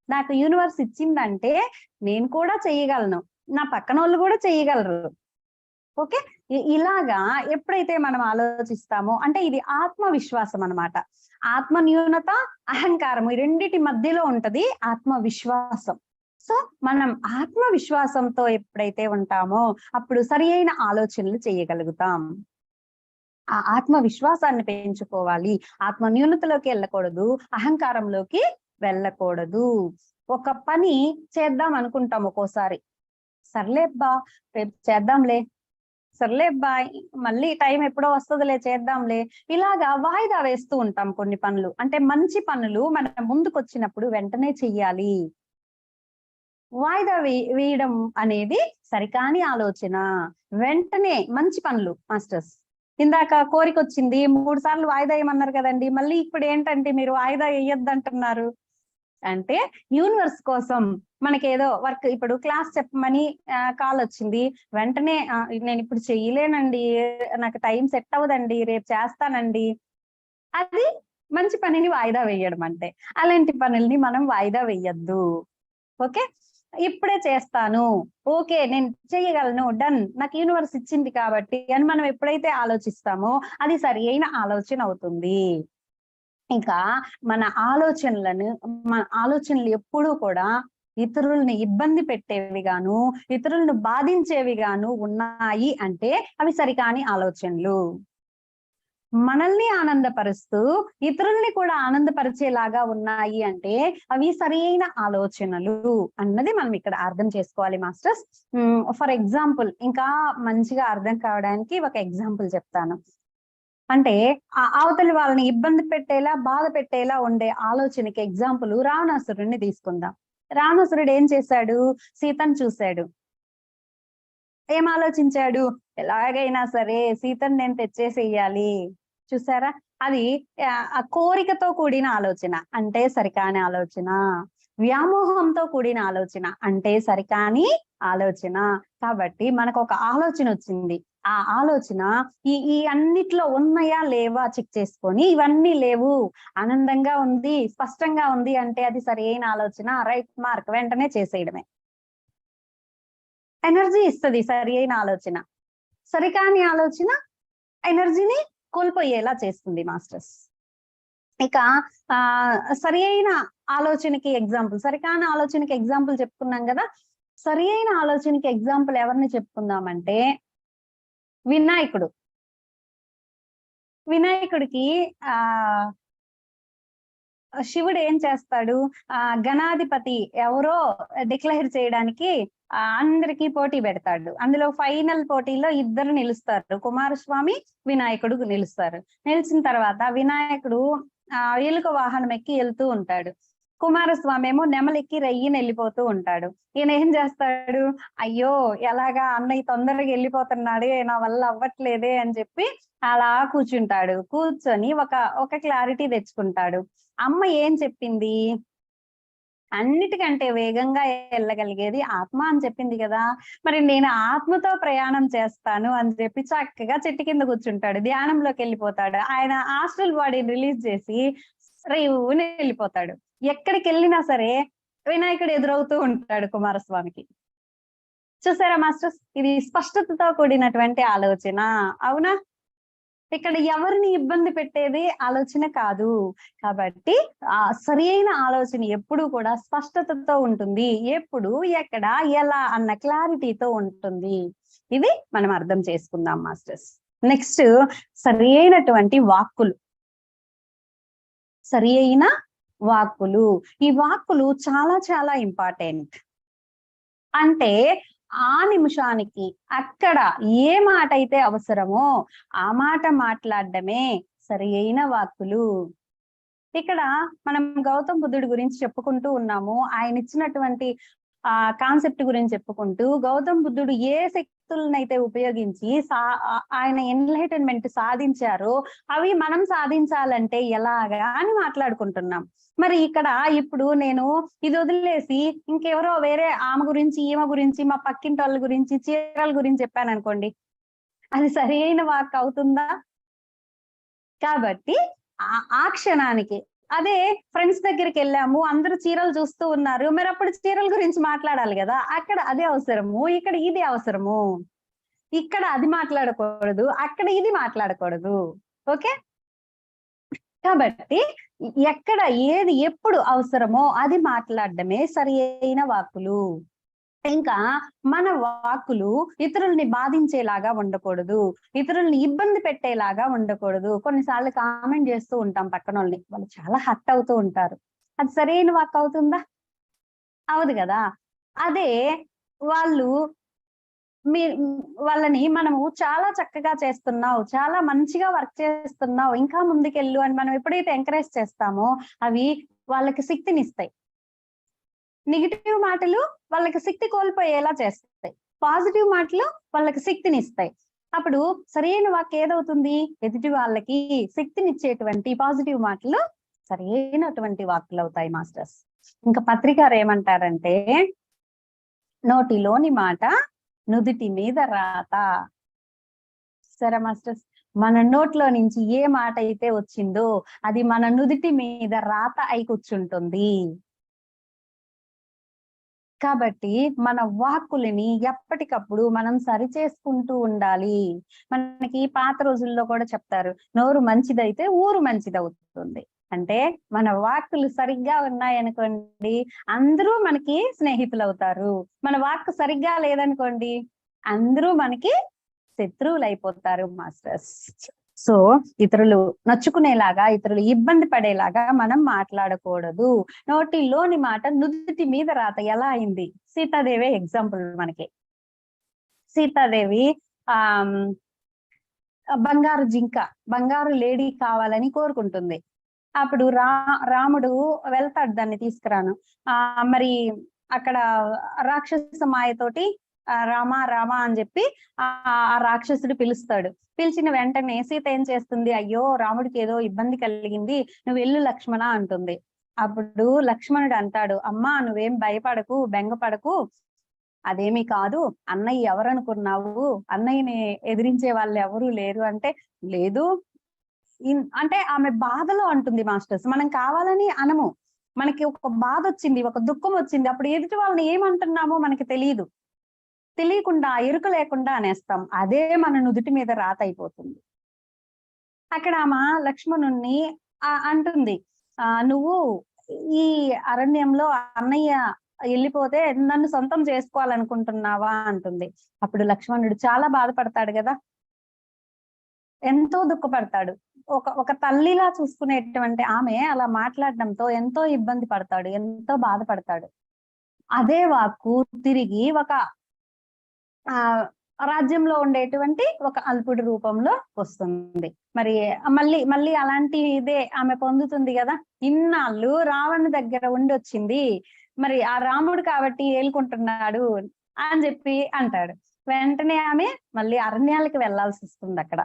Speaker 1: నాకు యూనివర్స్ ఇచ్చిందంటే నేను కూడా చెయ్యగలను, నా పక్కన వాళ్ళు కూడా చెయ్యగలరు. ఓకే, ఇలాగా ఎప్పుడైతే మనం ఆలోచిస్తామో అంటే ఇది ఆత్మవిశ్వాసం అన్నమాట. ఆత్మ న్యూనత, అహంకారం, ఈ రెండిటి మధ్యలో ఉంటది ఆత్మవిశ్వాసం. సో మనం ఆత్మవిశ్వాసంతో ఎప్పుడైతే ఉంటామో అప్పుడు సరి అయిన ఆలోచనలు చేయగలుగుతాం. ఆ ఆత్మవిశ్వాసాన్ని పెంచుకోవాలి. ఆత్మ న్యూనతలోకి వెళ్ళకూడదు, అహంకారంలోకి వెళ్ళకూడదు. ఒక పని చేద్దాం అనుకుంటాం ఒక్కోసారి, సర్లేబ్బా రేపు చేద్దాంలే, సర్లే బాయ్, మళ్ళీ టైం ఎప్పుడో వస్తుందిలే చేద్దాంలే, ఇలాగా వాయిదా వేస్తూ ఉంటాం కొన్ని పనులు. అంటే మంచి పనులు మన ముందుకు వచ్చినప్పుడు వెంటనే చెయ్యాలి. వాయిదా వేయడం అనేది సరికాని ఆలోచన. వెంటనే మంచి పనులు మాస్టర్స్, ఇందాక కోరికొచ్చింది 3 సార్లు వాయిదా వేయమన్నారు కదండి, మళ్ళీ ఇప్పుడు ఏంటంటే మీరు వాయిదా వేయొద్దంటున్నారు అంటే యూనివర్స్ కోసం మనకేదో వర్క్, ఇప్పుడు క్లాస్ చెప్పమని కాల్ వచ్చింది, వెంటనే నేను ఇప్పుడు చెయ్యలేనండి, నాకు టైం సెట్ అవ్వదండి, రేపు చేస్తానండి, అది మంచి పనిని వాయిదా వేయడం అంటే. అలాంటి పనుల్ని మనం వాయిదా వేయొద్దు. ఓకే, ఇప్పుడే చేస్తాను, ఓకే నేను చెయ్యగలను, డన్, నాకు యూనివర్స్ ఇచ్చింది కాబట్టి అని మనం ఎప్పుడైతే ఆలోచిస్తామో అది సరి అయిన ఆలోచన అవుతుంది. ఇంకా మన ఆలోచనలు ఎప్పుడూ కూడా ఇతరుల్ని ఇబ్బంది పెట్టేవి గాను, ఇతరులను బాధించేవి గాను ఉన్నాయి అంటే అవి సరికాని ఆలోచనలు. మనల్ని ఆనందపరుస్తూ ఇతరుల్ని కూడా ఆనందపరిచేలాగా ఉన్నాయి అంటే అవి సరైన ఆలోచనలు అన్నది మనం ఇక్కడ అర్థం చేసుకోవాలి మాస్టర్స్. ఫర్ ఎగ్జాంపుల్, ఇంకా మంచిగా అర్థం కావడానికి ఒక ఎగ్జాంపుల్ చెప్తాను. అంటే అవతలి వాళ్ళని ఇబ్బంది పెట్టేలా, బాధ పెట్టేలా ఉండే ఆలోచనకి ఎగ్జాంపుల్ రావణాసురుడిని తీసుకుందాం. రావణాసురుడు ఏం చేశాడు? సీతను చూశాడు, ఏం ఆలోచించాడు? ఎలాగైనా సరే సీతను నేను తెచ్చేసేయాలి. చూసారా? అది ఆ కోరికతో కూడిన ఆలోచన అంటే సరికాని ఆలోచన. వ్యామోహంతో కూడిన ఆలోచన అంటే సరికాని ఆలోచన. కాబట్టి మనకు ఒక ఆలోచన వచ్చింది. ఆ ఆలోచన ఈ అన్నిట్లో ఉన్నాయా లేవా చెక్ చేసుకొని, ఇవన్నీ లేవు, ఆనందంగా ఉంది, స్పష్టంగా ఉంది అంటే అది సరైన ఆలోచన, రైట్ మార్క్, వెంటనే చేసేయడమే. ఎనర్జీ ఇస్తది సరి అయిన ఆలోచన. సరికాని ఆలోచన ఎనర్జీని కోల్పోయేలా చేస్తుంది మాస్టర్స్. ఇక సరి అయిన ఆలోచనకి ఎగ్జాంపుల్, సరికాని ఆలోచనకి ఎగ్జాంపుల్ చెప్పుకున్నాం కదా. సరి అయిన ఆలోచనకి ఎగ్జాంపుల్ ఎవరిని చెప్పుకుందామంటే వినాయకుడు. వినాయకుడికి ఆ శివుడు ఏం చేస్తాడు? గణాధిపతి ఎవరో డిక్లేర్ చేయడానికి అందరికి పోటీ పెడతాడు. అందులో ఫైనల్ పోటీలో ఇద్దరు నిలుస్తారు, కుమారస్వామి, వినాయకుడు నిలుస్తారు. నిలిచిన తర్వాత వినాయకుడు ఎలుక వాహనం ఎక్కి వెళ్తూ ఉంటాడు, కుమారస్వామి ఏమో నెమలెక్కి రెయ్యిని వెళ్ళిపోతూ ఉంటాడు. ఈయన ఏం చేస్తాడు? అయ్యో ఎలాగా అన్నయ్య తొందరగా వెళ్ళిపోతున్నాడు, నా వల్ల అవ్వట్లేదే అని చెప్పి అలా కూర్చుంటాడు. కూర్చొని ఒక క్లారిటీ తెచ్చుకుంటాడు. అమ్మ ఏం చెప్పింది? అన్నిటికంటే వేగంగా వెళ్ళగలిగేది ఆత్మ అని చెప్పింది కదా, మరి నేను ఆత్మతో ప్రయాణం చేస్తాను అని చెప్పి చక్కగా చెట్టు కింద కూర్చుంటాడు, ధ్యానంలోకి వెళ్ళిపోతాడు. ఆయన ఆస్ట్రల్ బాడీని రిలీజ్ చేసి రేవుని వెళ్ళిపోతాడు. ఎక్కడికి వెళ్ళినా సరే వినాయకుడు ఎదురవుతూ ఉంటాడు కుమారస్వామికి. చూసారా మాస్టర్స్, ఇది స్పష్టతతో కూడినటువంటి ఆలోచన, అవునా? ఇక్కడ ఎవరిని ఇబ్బంది పెట్టేది ఆలోచన కాదు. కాబట్టి సరి అయిన ఆలోచన ఎప్పుడు కూడా స్పష్టతతో ఉంటుంది, ఎప్పుడు, ఎక్కడ, ఎలా అన్న క్లారిటీతో ఉంటుంది. ఇది మనం అర్థం చేసుకుందాం మాస్టర్స్. నెక్స్ట్, సరి అయినటువంటి వాక్కులు. సరి అయిన వాక్కులు, ఈ వాక్కులు చాలా చాలా ఇంపార్టెంట్. అంటే ఆ నిమిషానికి అక్కడ ఏ మాట అయితే అవసరమో ఆ మాట మాట్లాడడమే సరి అయిన వాక్కులు. ఇక్కడ మనం గౌతమ్ బుద్ధుడి గురించి చెప్పుకుంటూ ఉన్నాము, ఆయన ఇచ్చినటువంటి కాన్సెప్ట్ గురించి చెప్పుకుంటూ, గౌతమ్ బుద్ధుడు ఏ శక్తులనైతే ఉపయోగించి ఆయన ఎన్లైటన్మెంట్ సాధించారో అవి మనం సాధించాలంటే ఎలాగా అని మాట్లాడుకుంటున్నాం. మరి ఇక్కడ ఇప్పుడు నేను ఇది వదిలేసి ఇంకెవరో వేరే ఆమె గురించి, ఈమె గురించి, మా పక్కింటి వాళ్ళ గురించి, చీరల గురించి చెప్పాను అనుకోండి, అది సరి అయిన వాక్ అవుతుందా? కాబట్టి ఆ క్షణానికి, అదే ఫ్రెండ్స్ దగ్గరికి వెళ్ళాము, అందరూ చీరలు చూస్తూ ఉన్నారు, మరి అప్పుడు చీరల గురించి మాట్లాడాలి కదా, అక్కడ అదే అవసరము, ఇక్కడ ఇది అవసరము. ఇక్కడ అది మాట్లాడకూడదు, అక్కడ ఇది మాట్లాడకూడదు. ఓకే, కాబట్టి ఎక్కడ ఏది ఎప్పుడు అవసరమో అది మాట్లాడడమే సరి అయిన వాక్కులు. ఇంకా మన వాక్కులు ఇతరుల్ని బాధించేలాగా ఉండకూడదు, ఇతరుల్ని ఇబ్బంది పెట్టేలాగా ఉండకూడదు. కొన్నిసార్లు కామెంట్ చేస్తూ ఉంటాం పక్కన వాళ్ళని, వాళ్ళు చాలా హర్ట్ అవుతూ ఉంటారు, అది సరైన వాక్ అవుతుందా? అవదు కదా. అదే వాళ్ళు వాళ్ళని మనము చాలా చక్కగా చేస్తున్నావు, చాలా మంచిగా వర్క్ చేస్తున్నావు, ఇంకా ముందుకెళ్ళు అని మనం ఎప్పుడైతే ఎంకరేజ్ చేస్తామో అవి వాళ్ళకి శక్తినిస్తాయి. నెగిటివ్ మాటలు వాళ్ళకి శక్తి కోల్పోయేలా చేస్తాయి, పాజిటివ్ మాటలు వాళ్ళకి శక్తినిస్తాయి. అప్పుడు సరైన వాక్ ఏదవుతుంది, ఎదుటి వాళ్ళకి శక్తినిచ్చేటువంటి పాజిటివ్ మాటలు సరైనటువంటి వాక్కులు అవుతాయి మాస్టర్స్. ఇంకా పత్రికారు ఏమంటారంటే, నోటిలోని మాట నుదుటి మీద రాత. సరే మాస్టర్స్, మన నోట్లో నుంచి ఏ మాట అయితే వచ్చిందో అది మన నుదుటి మీద రాత అయి కూర్చుంటుంది. కాబట్టి మన వాక్కులని ఎప్పటికప్పుడు మనం సరి చేసుకుంటూ ఉండాలి. మనకి పాత రోజుల్లో కూడా చెప్తారు, నోరు మంచిదైతే ఊరు మంచిదవుతుంది. అంటే మన వాక్కులు సరిగ్గా ఉన్నాయనుకోండి, అందరూ మనకి స్నేహితులు అవుతారు. మన వాక్కు సరిగ్గా లేదనుకోండి, అందరూ మనకి శత్రువులు అయిపోతారు మాస్టర్స్. సో ఇతరులు నచ్చుకునేలాగా, ఇతరులు ఇబ్బంది పడేలాగా మనం మాట్లాడకూడదు. నోటిలోని మాట నుదుటి మీద రాత ఎలా అయింది? సీతాదేవి ఎగ్జాంపుల్ మనకి. సీతాదేవి బంగారు జింక, బంగారు లేడీ కావాలని కోరుకుంటుంది. అప్పుడు రాముడు వెళ్తాడు దాన్ని తీసుకురాను. మరి అక్కడ రాక్షస మాయతోటి రామ రామ అని చెప్పి ఆ రాక్షసుడు పిలుస్తాడు. పిలిచిన వెంటనే సీత ఏం చేస్తుంది, అయ్యో రాముడికి ఏదో ఇబ్బంది కలిగింది, నువ్వు వెళ్ళు లక్ష్మణ అంటుంది. అప్పుడు లక్ష్మణుడు అంటాడు, అమ్మా నువ్వేం భయపడకు, బెంగపడకు, అదేమీ కాదు, అన్నయ్య ఎవరనుకున్నావు, అన్నయ్యని ఎదిరించే వాళ్ళు ఎవరూ లేరు అంటే, లేదు అంటే ఆమె బాధలో అంటుంది మాస్టర్స్. మనం కావాలని అనము, మనకి ఒక బాధ వచ్చింది, ఒక దుఃఖం వచ్చింది, అప్పుడు ఎదుటి వాళ్ళని ఏమంటున్నామో మనకి తెలియకుండా ఎరుక లేకుండా అనేస్తాం. అదే మన నుదుటి మీద రాత అయిపోతుంది. అక్కడ ఆమె లక్ష్మణుణ్ణి అంటుంది, నువ్వు ఈ అరణ్యంలో అన్నయ్య వెళ్ళిపోతే నన్ను సొంతం చేసుకోవాలనుకుంటున్నావా అంటుంది. అప్పుడు లక్ష్మణుడు చాలా బాధపడతాడు కదా, ఎంతో దుఃఖపడతాడు. ఒక తల్లిలా చూసుకునేటువంటి ఆమె అలా మాట్లాడడంతో ఎంతో ఇబ్బంది పడతాడు, ఎంతో బాధపడతాడు. అదే వాక్కు తిరిగి ఒక రాజ్యంలో ఉండేటువంటి ఒక అల్పుడి రూపంలో వస్తుంది. మరి మళ్ళీ అలాంటి ఇదే ఆమె పొందుతుంది కదా. ఇన్నాళ్ళు రావణుడి దగ్గర ఉండొచ్చింది, మరి ఆ రాముడు కాబట్టి ఏలుకుంటున్నాడు అని చెప్పి అంటాడు. వెంటనే ఆమె మళ్ళీ అరణ్యాలకు వెళ్లాల్సి వస్తుంది. అక్కడ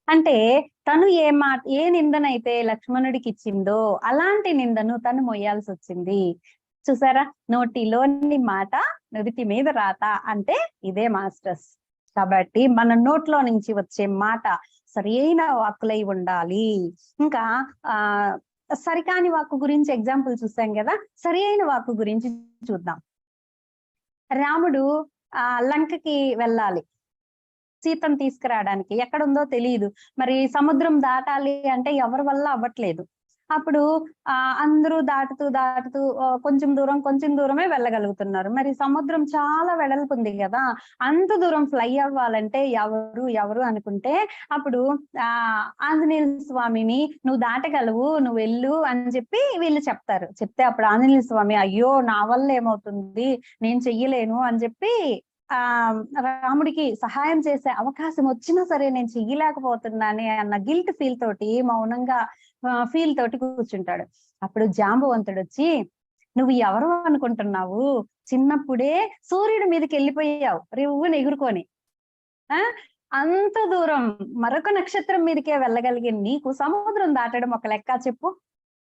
Speaker 1: అంటే తను ఏ నిందనైతే లక్ష్మణుడికి ఇచ్చిందో అలాంటి నిందను తను మొయ్యాల్సి వచ్చింది. చూసారా, నోటిలోని మాట నుదుటి మీద రాత అంటే ఇదే మాస్టర్స్. కాబట్టి మన నోట్లో నుంచి వచ్చే మాట సరైన వాక్కులై ఉండాలి. ఇంకా సరికాని వాక్కు గురించి ఎగ్జాంపుల్ చూసాం కదా, సరి అయిన వాక్కు గురించి చూద్దాం. రాముడు లంకకి వెళ్ళాలి సీతను తీసుకురావడానికి, ఎక్కడుందో తెలియదు. మరి సముద్రం దాటాలి అంటే ఎవరి వల్ల అవ్వట్లేదు. అప్పుడు అందరూ దాటుతూ కొంచెం దూరమే వెళ్ళగలుగుతున్నారు. మరి సముద్రం చాలా వెడల్పుంది కదా, అంత దూరం ఫ్లై అవ్వాలంటే ఎవరు అనుకుంటే అప్పుడు ఆంజనేయ స్వామిని నువ్వు దాటగలవు, నువ్వు వెళ్ళు అని చెప్పి వీళ్ళు చెప్తారు. చెప్తే అప్పుడు ఆంజనేయ స్వామి, అయ్యో నా వల్ల ఏమవుతుంది, నేను చెయ్యలేను అని చెప్పి రాముడికి సహాయం చేసే అవకాశం వచ్చినా సరే నేను చెయ్యలేకపోతున్నానే అన్న గిల్ట్ ఫీల్ తోటి, మౌనంగా ఫీల్ తోటి కూర్చుంటాడు. అప్పుడు జాంబవంతుడు వచ్చి, నువ్వు ఎవరు అనుకుంటున్నావు, చిన్నప్పుడే సూర్యుడి మీదకి వెళ్ళిపోయావు రివ్వుని ఎగురుకొని, అంత దూరం మరొక నక్షత్రం మీదకే వెళ్ళగలిగే నీకు సముద్రం దాటడం ఒక లెక్క చెప్పు,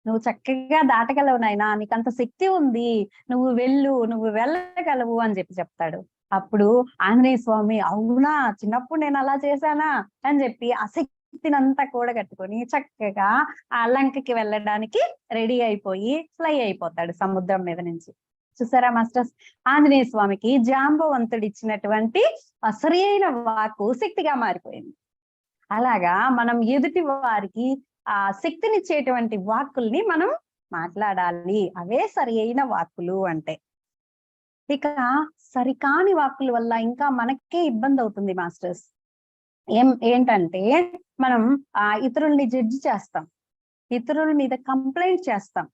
Speaker 1: నువ్వు చక్కగా దాటగలవు నాయనా, నీకంత శక్తి ఉంది, నువ్వు వెళ్ళగలవు అని చెప్తాడు. అప్పుడు ఆంజనేయ స్వామి, అవునా చిన్నప్పుడు నేను అలా చేశానా అని చెప్పి ఆ శక్తినంతా కూడగట్టుకొని చక్కగా ఆ లంకకి వెళ్ళడానికి రెడీ అయిపోయి ఫ్లై అయిపోతాడు సముద్రం మీద నుంచి. చూసారా మాస్టర్స్, ఆంజనేయ స్వామికి జాంబవంతుడు ఇచ్చినటువంటి సరి అయిన వాక్కు శక్తిగా మారిపోయింది. అలాగా మనం ఎదుటి వారికి ఆ శక్తినిచ్చేటువంటి వాక్కుల్ని మనం మాట్లాడాలి, అవే సరి అయిన వాక్కులు అంటే. ఇక సరికాని వాక్కుల వల్ల ఇంకా మనకే ఇబ్బంది అవుతుంది మాస్టర్స్. ఏంటంటే మనం ఇతరుల్ని జడ్జి చేస్తాం, ఇతరుల మీద కంప్లైంట్ చేస్తాం.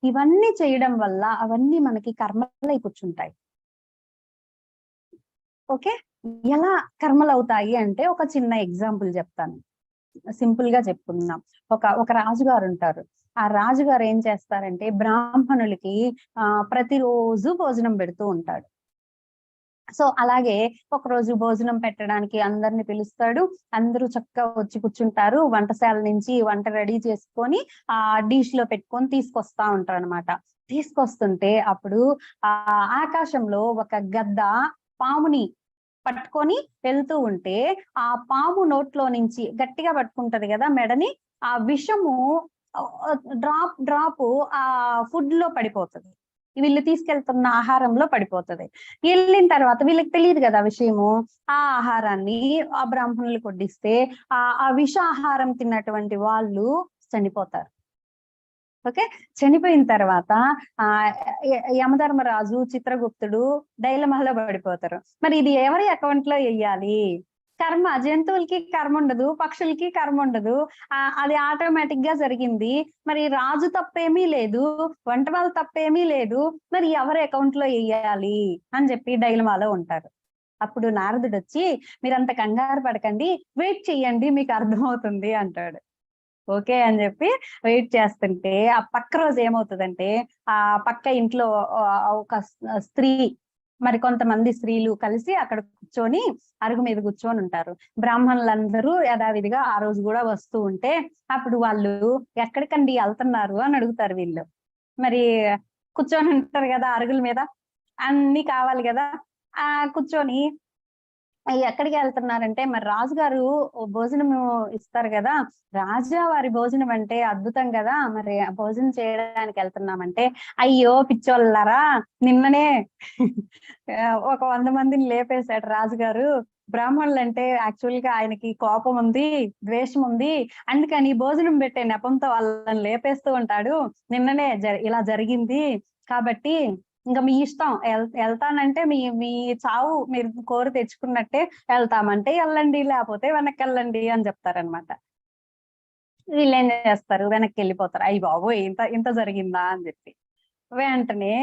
Speaker 1: ఇవన్నీ చేయడం వల్ల అవన్నీ మనకి కర్మలై కూర్చుంటాయి. ఓకే, ఎలా కర్మలు అవుతాయి అంటే ఒక చిన్న ఎగ్జాంపుల్ చెప్తాను. సింపుల్ గా చెప్పుకుందాం. ఒక రాజుగారు ఉంటారు. ఆ రాజుగారు ఏం చేస్తారంటే బ్రాహ్మణులకి ప్రతిరోజు భోజనం పెడుతూ ఉంటాడు. సో అలాగే ఒకరోజు భోజనం పెట్టడానికి అందరిని పిలుస్తాడు. అందరూ చక్కగా వచ్చి కూర్చుంటారు. వంటశాల నుంచి వంట రెడీ చేసుకొని ఆ డిష్ లో పెట్టుకొని తీసుకొస్తా ఉంటారు అనమాట. తీసుకొస్తుంటే అప్పుడు ఆ ఆకాశంలో ఒక గద్ద పాముని పట్టుకొని వెళ్తూ ఉంటే ఆ పాము నోట్లో నుంచి గట్టిగా పట్టుకుంటది కదా మెడని, ఆ విషము డ్రాప్ ఆ ఫుడ్ లో పడిపోతుంది. వీళ్ళు తీసుకెళ్తున్న ఆహారంలో పడిపోతది. వెళ్ళిన తర్వాత వీళ్ళకి తెలియదు కదా విషయము. ఆ ఆహారాన్ని ఆ బ్రాహ్మణులకు వడ్డిస్తే ఆ విష ఆహారం తిన్నటువంటి వాళ్ళు చనిపోతారు. ఓకే. చనిపోయిన తర్వాత ఆ యమధర్మరాజు, చిత్రగుప్తుడు డైలమాలో పడిపోతారు. మరి ఇది ఎవరి అకౌంట్ లో వెయ్యాలి? కర్మ. జంతువులకి కర్మ ఉండదు, పక్షులకి కర్మ ఉండదు. అది ఆటోమేటిక్ గా జరిగింది. మరి రాజు తప్పేమీ లేదు, వంట వాళ్ళ తప్పేమీ లేదు. మరి ఎవరి అకౌంట్ లో వెయ్యాలి అని చెప్పి డైలమాలో ఉంటారు. అప్పుడు నారదుడు వచ్చి మీరంత కంగారు పడకండి, వెయిట్ చెయ్యండి, మీకు అర్థమవుతుంది అంటాడు. ఓకే అని చెప్పి వెయిట్ చేస్తుంటే ఆ పక్క రోజు ఏమవుతుందంటే ఆ పక్క ఇంట్లో ఒక స్త్రీ, మరి కొంతమంది స్త్రీలు కలిసి అక్కడ కూర్చొని అరుగు మీద కూర్చొని ఉంటారు. బ్రాహ్మణులందరూ యథావిధిగా ఆ రోజు కూడా వస్తూ ఉంటే అప్పుడు వాళ్ళు ఎక్కడికండి వెళ్తున్నారు అని అడుగుతారు. వీళ్ళు మరి కూర్చొని ఉంటారు కదా అరుగుల మీద, అన్ని కావాలి కదా. కూర్చొని ఎక్కడికి వెళ్తున్నారంటే మరి రాజుగారు భోజనం ఇస్తారు కదా, రాజా వారి భోజనం అంటే అద్భుతం కదా, మరి భోజనం చేయడానికి వెళ్తున్నామంటే అయ్యో పిచ్చోళ్ళారా, నిన్ననే ఒక 100 మందిని లేపేశాడు రాజుగారు. బ్రాహ్మణులు అంటే యాక్చువల్ గా ఆయనకి కోపం ఉంది, ద్వేషం ఉంది, అందుకని భోజనం పెట్టే నెపంతో వాళ్ళని లేపేస్తూ ఉంటాడు. నిన్ననే ఇలా జరిగింది కాబట్టి ఇంకా మీ ఇష్టం, వెళ్తానంటే మీ మీ చావు మీరు కోరి తెచ్చుకున్నట్టే, వెళ్తామంటే వెళ్ళండి, లేకపోతే వెనక్కి వెళ్ళండి అని చెప్తారనమాట. వీళ్ళు ఏం చేస్తారు, వెనక్కి వెళ్ళిపోతారు. అయ్యి బాబు ఇంత ఇంత జరిగిందా అని చెప్పి. వెంటనే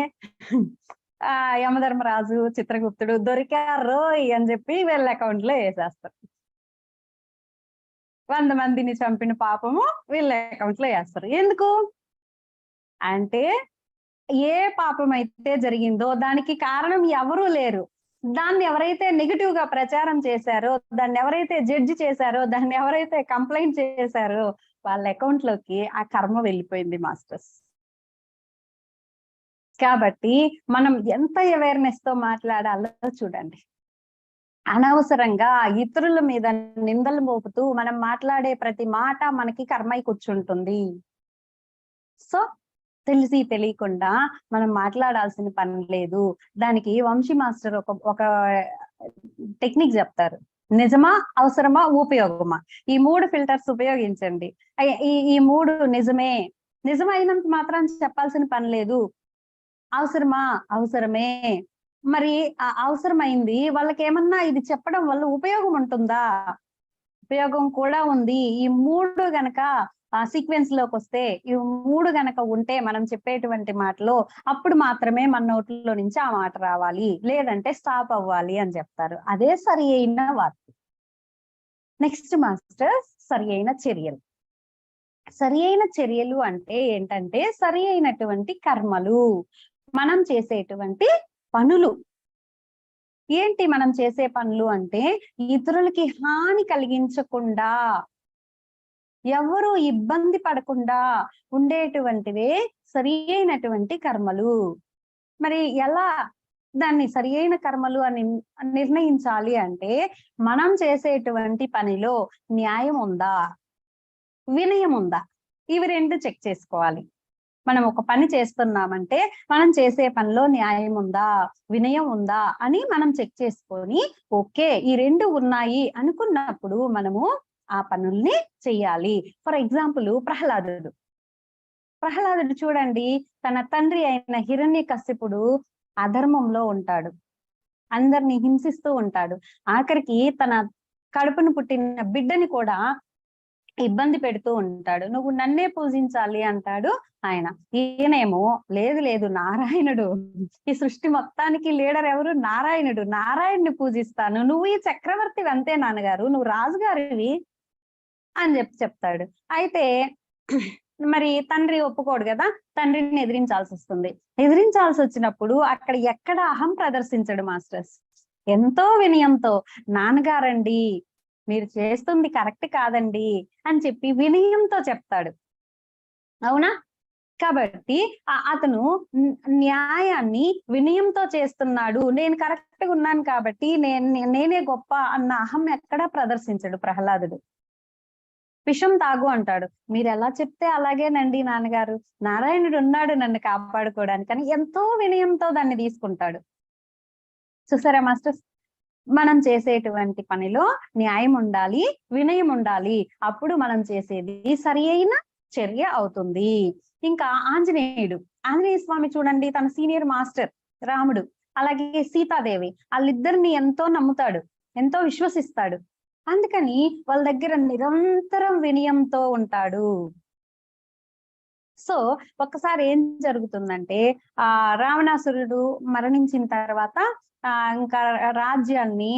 Speaker 1: ఆ యమధర్మరాజు, చిత్రగుప్తుడు దొరికారు అని చెప్పి వీళ్ళ అకౌంట్ లో వేసేస్తారు. 100 మందిని చంపిన పాపము వీళ్ళ అకౌంట్ లో వేస్తారు. ఎందుకు అంటే ఏ పాపం అయితే జరిగిందో దానికి కారణం ఎవరూ లేరు. దాన్ని ఎవరైతే నెగిటివ్ గా ప్రచారం చేశారో, దాన్ని ఎవరైతే జడ్జి చేశారో, దాన్ని ఎవరైతే కంప్లైంట్ చేశారో వాళ్ళ అకౌంట్ లోకి ఆ కర్మ వెళ్ళిపోయింది మాస్టర్స్. కాబట్టి మనం ఎంత అవేర్నెస్ తో మాట్లాడాలో చూడండి. అనవసరంగా ఇతరుల మీద నిందలు మోపుతూ మనం మాట్లాడే ప్రతి మాట మనకి కర్మై కూర్చుంటుంది. సో తెలిసి తెలియకుండా మనం మాట్లాడాల్సిన పని లేదు. దానికి వంశీ మాస్టర్ ఒక టెక్నిక్ చెప్తారు. నిజమా, అవసరమా, ఉపయోగమా, ఈ 3 ఫిల్టర్స్ ఉపయోగించండి. ఈ 3 నిజమే, నిజమైనంత మాత్రం చెప్పాల్సిన పని లేదు. అవసరమా, అవసరమే. మరి అవసరమైంది వాళ్ళకి ఏమన్నా ఇది చెప్పడం వల్ల ఉపయోగం ఉంటుందా? ఉపయోగం కూడా ఉంది. ఈ 3 గనక సీక్వెన్స్ లోకి వస్తే, ఈ 3 గనక ఉంటే మనం చెప్పేటువంటి మాటలో, అప్పుడు మాత్రమే మన నోట్లో నుంచి ఆ మాట రావాలి, లేదంటే స్టాప్ అవ్వాలి అని చెప్తారు. అదే సరి అయిన వార్త. నెక్స్ట్ మాస్టర్స్, సరి అయిన చర్యలు. సరి అయిన చర్యలు అంటే ఏంటంటే సరి అయినటువంటి కర్మలు, మనం చేసేటువంటి పనులు. ఏంటి మనం చేసే పనులు అంటే ఇతరులకి హాని కలిగించకుండా, ఎవరు ఇబ్బంది పడకుండా ఉండేటువంటివే సరి అయినటువంటి కర్మలు. మరి ఎలా దాన్ని సరి అయిన కర్మలు అని నిర్ణయించాలి అంటే మనం చేసేటువంటి పనిలో న్యాయం ఉందా, వినయం ఉందా, ఇవి 2 చెక్ చేసుకోవాలి. మనం ఒక పని చేస్తున్నామంటే మనం చేసే పనిలో న్యాయం ఉందా, వినయం ఉందా అని మనం చెక్ చేసుకొని, ఓకే ఈ 2 ఉన్నాయి అనుకున్నప్పుడు మనము ఆ పనుల్ని చెయ్యాలి. ఫర్ ఎగ్జాంపుల్ ప్రహ్లాదుడు చూడండి, తన తండ్రి అయిన హిరణ్యకశిపుడు అధర్మంలో ఉంటాడు, అందరిని హింసిస్తూ ఉంటాడు. ఆఖరికి తన కడుపును పుట్టిన బిడ్డని కూడా ఇబ్బంది పెడుతూ ఉంటాడు. నువ్వు నన్నే పూజించాలి అంటాడు ఆయన. ఈయనేమో లేదు లేదు నారాయణుడు, ఈ సృష్టి మొత్తానికి లీడర్ ఎవరు? నారాయణుడు. నారాయణుని పూజిస్తాను. నువ్వు ఈ చక్రవర్తివి అంతే నాన్నగారు, నువ్వు రాజుగారివి అని చెప్తాడు. అయితే మరి తండ్రి ఒప్పుకోడు కదా, తండ్రిని ఎదిరించాల్సి వస్తుంది. ఎదిరించాల్సి వచ్చినప్పుడు అక్కడ ఎక్కడ అహం ప్రదర్శించడు మాస్టర్స్. ఎంతో వినయంతో నాన్నగారండి మీరు చేస్తుంది కరెక్ట్ కాదండి అని చెప్పి వినయంతో చెప్తాడు. అవునా? కాబట్టి అతను న్యాయాన్ని వినయంతో చేస్తున్నాడు. నేను కరెక్ట్ గా ఉన్నాను కాబట్టి నేనే గొప్ప అన్న అహం ఎక్కడా ప్రదర్శించడు ప్రహ్లాదుడు. విషం తాగు అంటాడు. మీరు ఎలా చెప్తే అలాగేనండి నాన్నగారు, నారాయణుడు ఉన్నాడు నన్ను కాపాడుకోవడానికి అని ఎంతో వినయంతో దాన్ని తీసుకుంటాడు. చూసారా మాస్టర్స్, మనం చేసేటువంటి పనిలో న్యాయం ఉండాలి, వినయం ఉండాలి. అప్పుడు మనం చేసేది సరి అయిన చర్య అవుతుంది. ఇంకా ఆంజనేయ స్వామి చూడండి, తన సీనియర్ మాస్టర్ రాముడు, అలాగే సీతాదేవి, వాళ్ళిద్దరిని ఎంతో నమ్ముతాడు, ఎంతో విశ్వసిస్తాడు. అందుకని వాళ్ళ దగ్గర నిరంతరం వినయంతో ఉంటాడు. సో ఒక్కసారి ఏం జరుగుతుందంటే రావణాసురుడు మరణించిన తర్వాత ఇంకా రాజ్యాన్ని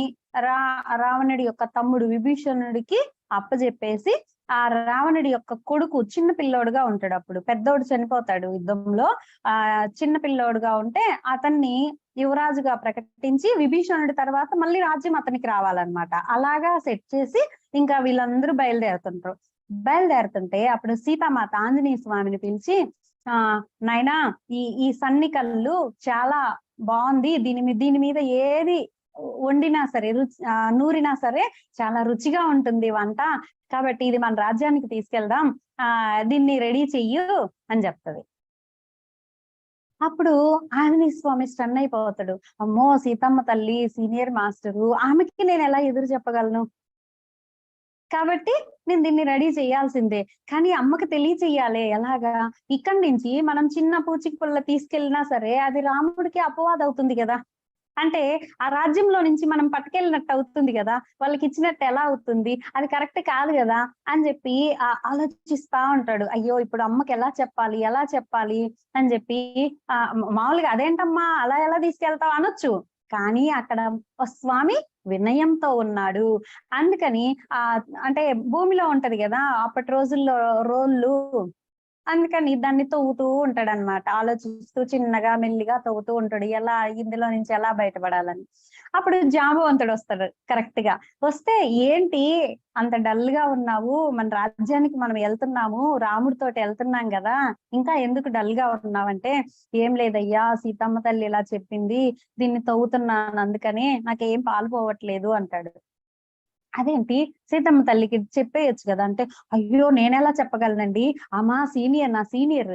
Speaker 1: రావణుడి యొక్క తమ్ముడు విభీషణుడికి అప్పజెప్పేసి ఆ రావణుడి యొక్క కొడుకు చిన్న పిల్లోడుగా ఉంటాడు. అప్పుడు పెద్దోడు చనిపోతాడు యుద్ధంలో. చిన్న పిల్లోడుగా ఉంటే అతన్ని యువరాజుగా ప్రకటించి విభీషణుడి తర్వాత మళ్ళీ రాజ్యం అతనికి రావాలన్నమాట. అలాగా సెట్ చేసి ఇంకా వీళ్ళందరూ బయలుదేరుతుంటే అప్పుడు సీతామాత ఆంజనేయ స్వామిని పిలిచి నాయనా ఈ సన్నికల్లు చాలా బాగుంది, దీని మీద ఏది వండినా సరే నూరినా సరే చాలా రుచిగా ఉంటుంది వంట, కాబట్టి ఇది మన రాజ్యానికి తీసుకెళ్దాం, దీన్ని రెడీ చెయ్యు అని చెప్తది. అప్పుడు ఆంజనేయ స్వామి స్టన్ అయిపోతాడు. అమ్మో సీతమ్మ తల్లి సీనియర్ మాస్టరు, ఆమెకి నేను ఎలా ఎదురు చెప్పగలను, కాబట్టి నేను దీన్ని రెడీ చేయాల్సిందే. కానీ అమ్మకి తెలియచెయ్యాలి ఎలాగా? ఇక్కడి నుంచి మనం చిన్న పూచిక పుల్ల తీసుకెళ్ళినా సరే అది రాముడికి అపవాదం అవుతుంది కదా. అంటే ఆ రాజ్యంలో నుంచి మనం పట్టుకెళ్ళినట్టు అవుతుంది కదా, వాళ్ళకి ఇచ్చినట్టు ఎలా అవుతుంది, అది కరెక్ట్ కాదు కదా అని చెప్పి ఆలోచిస్తా ఉంటాడు. అయ్యో ఇప్పుడు అమ్మకి ఎలా చెప్పాలి అని చెప్పి మామూలుగా అదేంటమ్మా అలా ఎలా తీసుకెళ్తావు అనొచ్చు. కానీ అక్కడ స్వామి వినయంతో ఉన్నాడు. అందుకని అంటే భూమిలో ఉంటది కదా అప్పటి రోజుల్లో రోళ్ళు, అందుకని దాన్ని తవ్వుతూ ఉంటాడనమాట. ఆలోచిస్తూ చిన్నగా మెల్లిగా తవ్వుతూ ఉంటాడు, ఎలా ఇందులో నుంచి ఎలా బయటపడాలని. అప్పుడు జాంబవంతుడు వస్తాడు కరెక్ట్ గా. వస్తే ఏంటి అంత డల్ గా ఉన్నావు, మన రాజ్యానికి మనం వెళ్తున్నాము, రాముడితోటి వెళ్తున్నాం కదా, ఇంకా ఎందుకు డల్ గా ఉన్నావంటే, ఏం లేదయ్యా సీతమ్మ తల్లి ఇలా చెప్పింది, దీన్ని తవ్వుతున్నాను అందుకని నాకేం పాలు పోవట్లేదు అంటాడు. అదేంటి సీతమ్మ తల్లికి చెప్పేయచ్చు కదా అంటే, అయ్యో నేనెలా చెప్పగలనండి, నా సీనియర్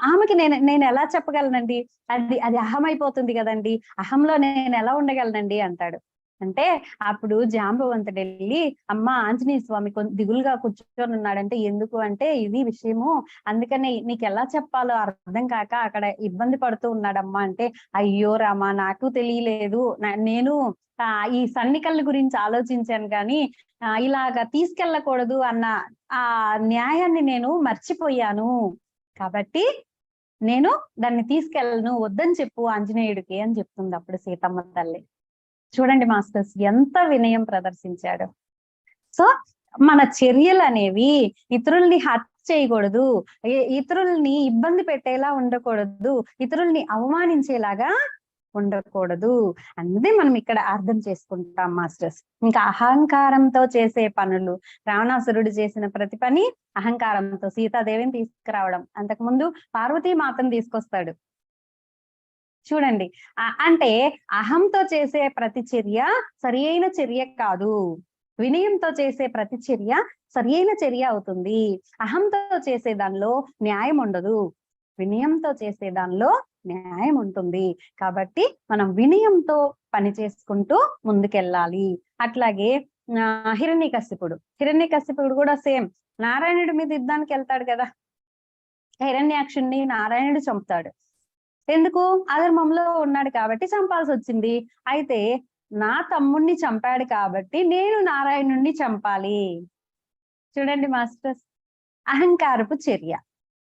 Speaker 1: ఆమెకి నేను ఎలా చెప్పగలనండి, అది అహం అయిపోతుంది కదండి, అహంలో నేను ఎలా ఉండగలనండి అంటాడు. అంటే అప్పుడు జాంబవంతుడు వెళ్ళి, అమ్మ ఆంజనేయ స్వామి దిగులుగా కూర్చొని ఉన్నాడంటే ఎందుకు అంటే ఇది విషయము, అందుకనే నీకు ఎలా చెప్పాలో అర్థం కాక అక్కడ ఇబ్బంది పడుతూ ఉన్నాడమ్మా అంటే, అయ్యో రామా నాకు తెలియలేదు, నేను ఈ సన్నికళ్ళ గురించి ఆలోచించాను కానీ ఇలాగా తీసుకెళ్ళకూడదు అన్న ఆ న్యాయాన్ని నేను మర్చిపోయాను, కాబట్టి నేను దాన్ని తీసుకెళ్ళను, వద్దని చెప్పు ఆంజనేయుడికి అని చెప్తుంది అప్పుడు సీతమ్మ తల్లి. చూడండి మాస్టర్స్ ఎంత వినయం ప్రదర్శించాడు. సో మన చర్యలు అనేవి ఇతరుల్ని హత్య చేయకూడదు, ఇతరుల్ని ఇబ్బంది పెట్టేలా ఉండకూడదు, ఇతరుల్ని అవమానించేలాగా ఉండకూడదు అన్నది మనం ఇక్కడ అర్థం చేసుకుంటాం మాస్టర్స్. ఇంకా అహంకారంతో చేసే పనులు, రావణాసురుడు చేసిన ప్రతి పని అహంకారంతో. సీతాదేవిని తీసుకురావడం, అంతకుముందు పార్వతీమాతను తీసుకొస్తాడు చూడండి. అంటే అహంతో చేసే ప్రతి చర్య సరి అయిన చర్య కాదు, వినయంతో చేసే ప్రతి చర్య సరి అయిన చర్య అవుతుంది. అహంతో చేసే దానిలో న్యాయం ఉండదు, వినయంతో చేసే దానిలో న్యాయం ఉంటుంది. కాబట్టి మనం వినయంతో పని చేసుకుంటూ ముందుకెళ్ళాలి. అట్లాగే హిరణ్యకశిపుడు కూడా సేమ్ నారాయణుడి మీద యుద్ధానికి వెళ్తాడు కదా, హిరణ్యాక్షుణ్ణి నారాయణుడు చంపుతాడు. ఎందుకు? అధర్మంలో ఉన్నాడు కాబట్టి చంపాల్సి వచ్చింది. అయితే నా తమ్ముణ్ణి చంపాడు కాబట్టి నేను నారాయణుణ్ణి చంపాలి, చూడండి మాస్టర్స్, అహంకారపు చర్య.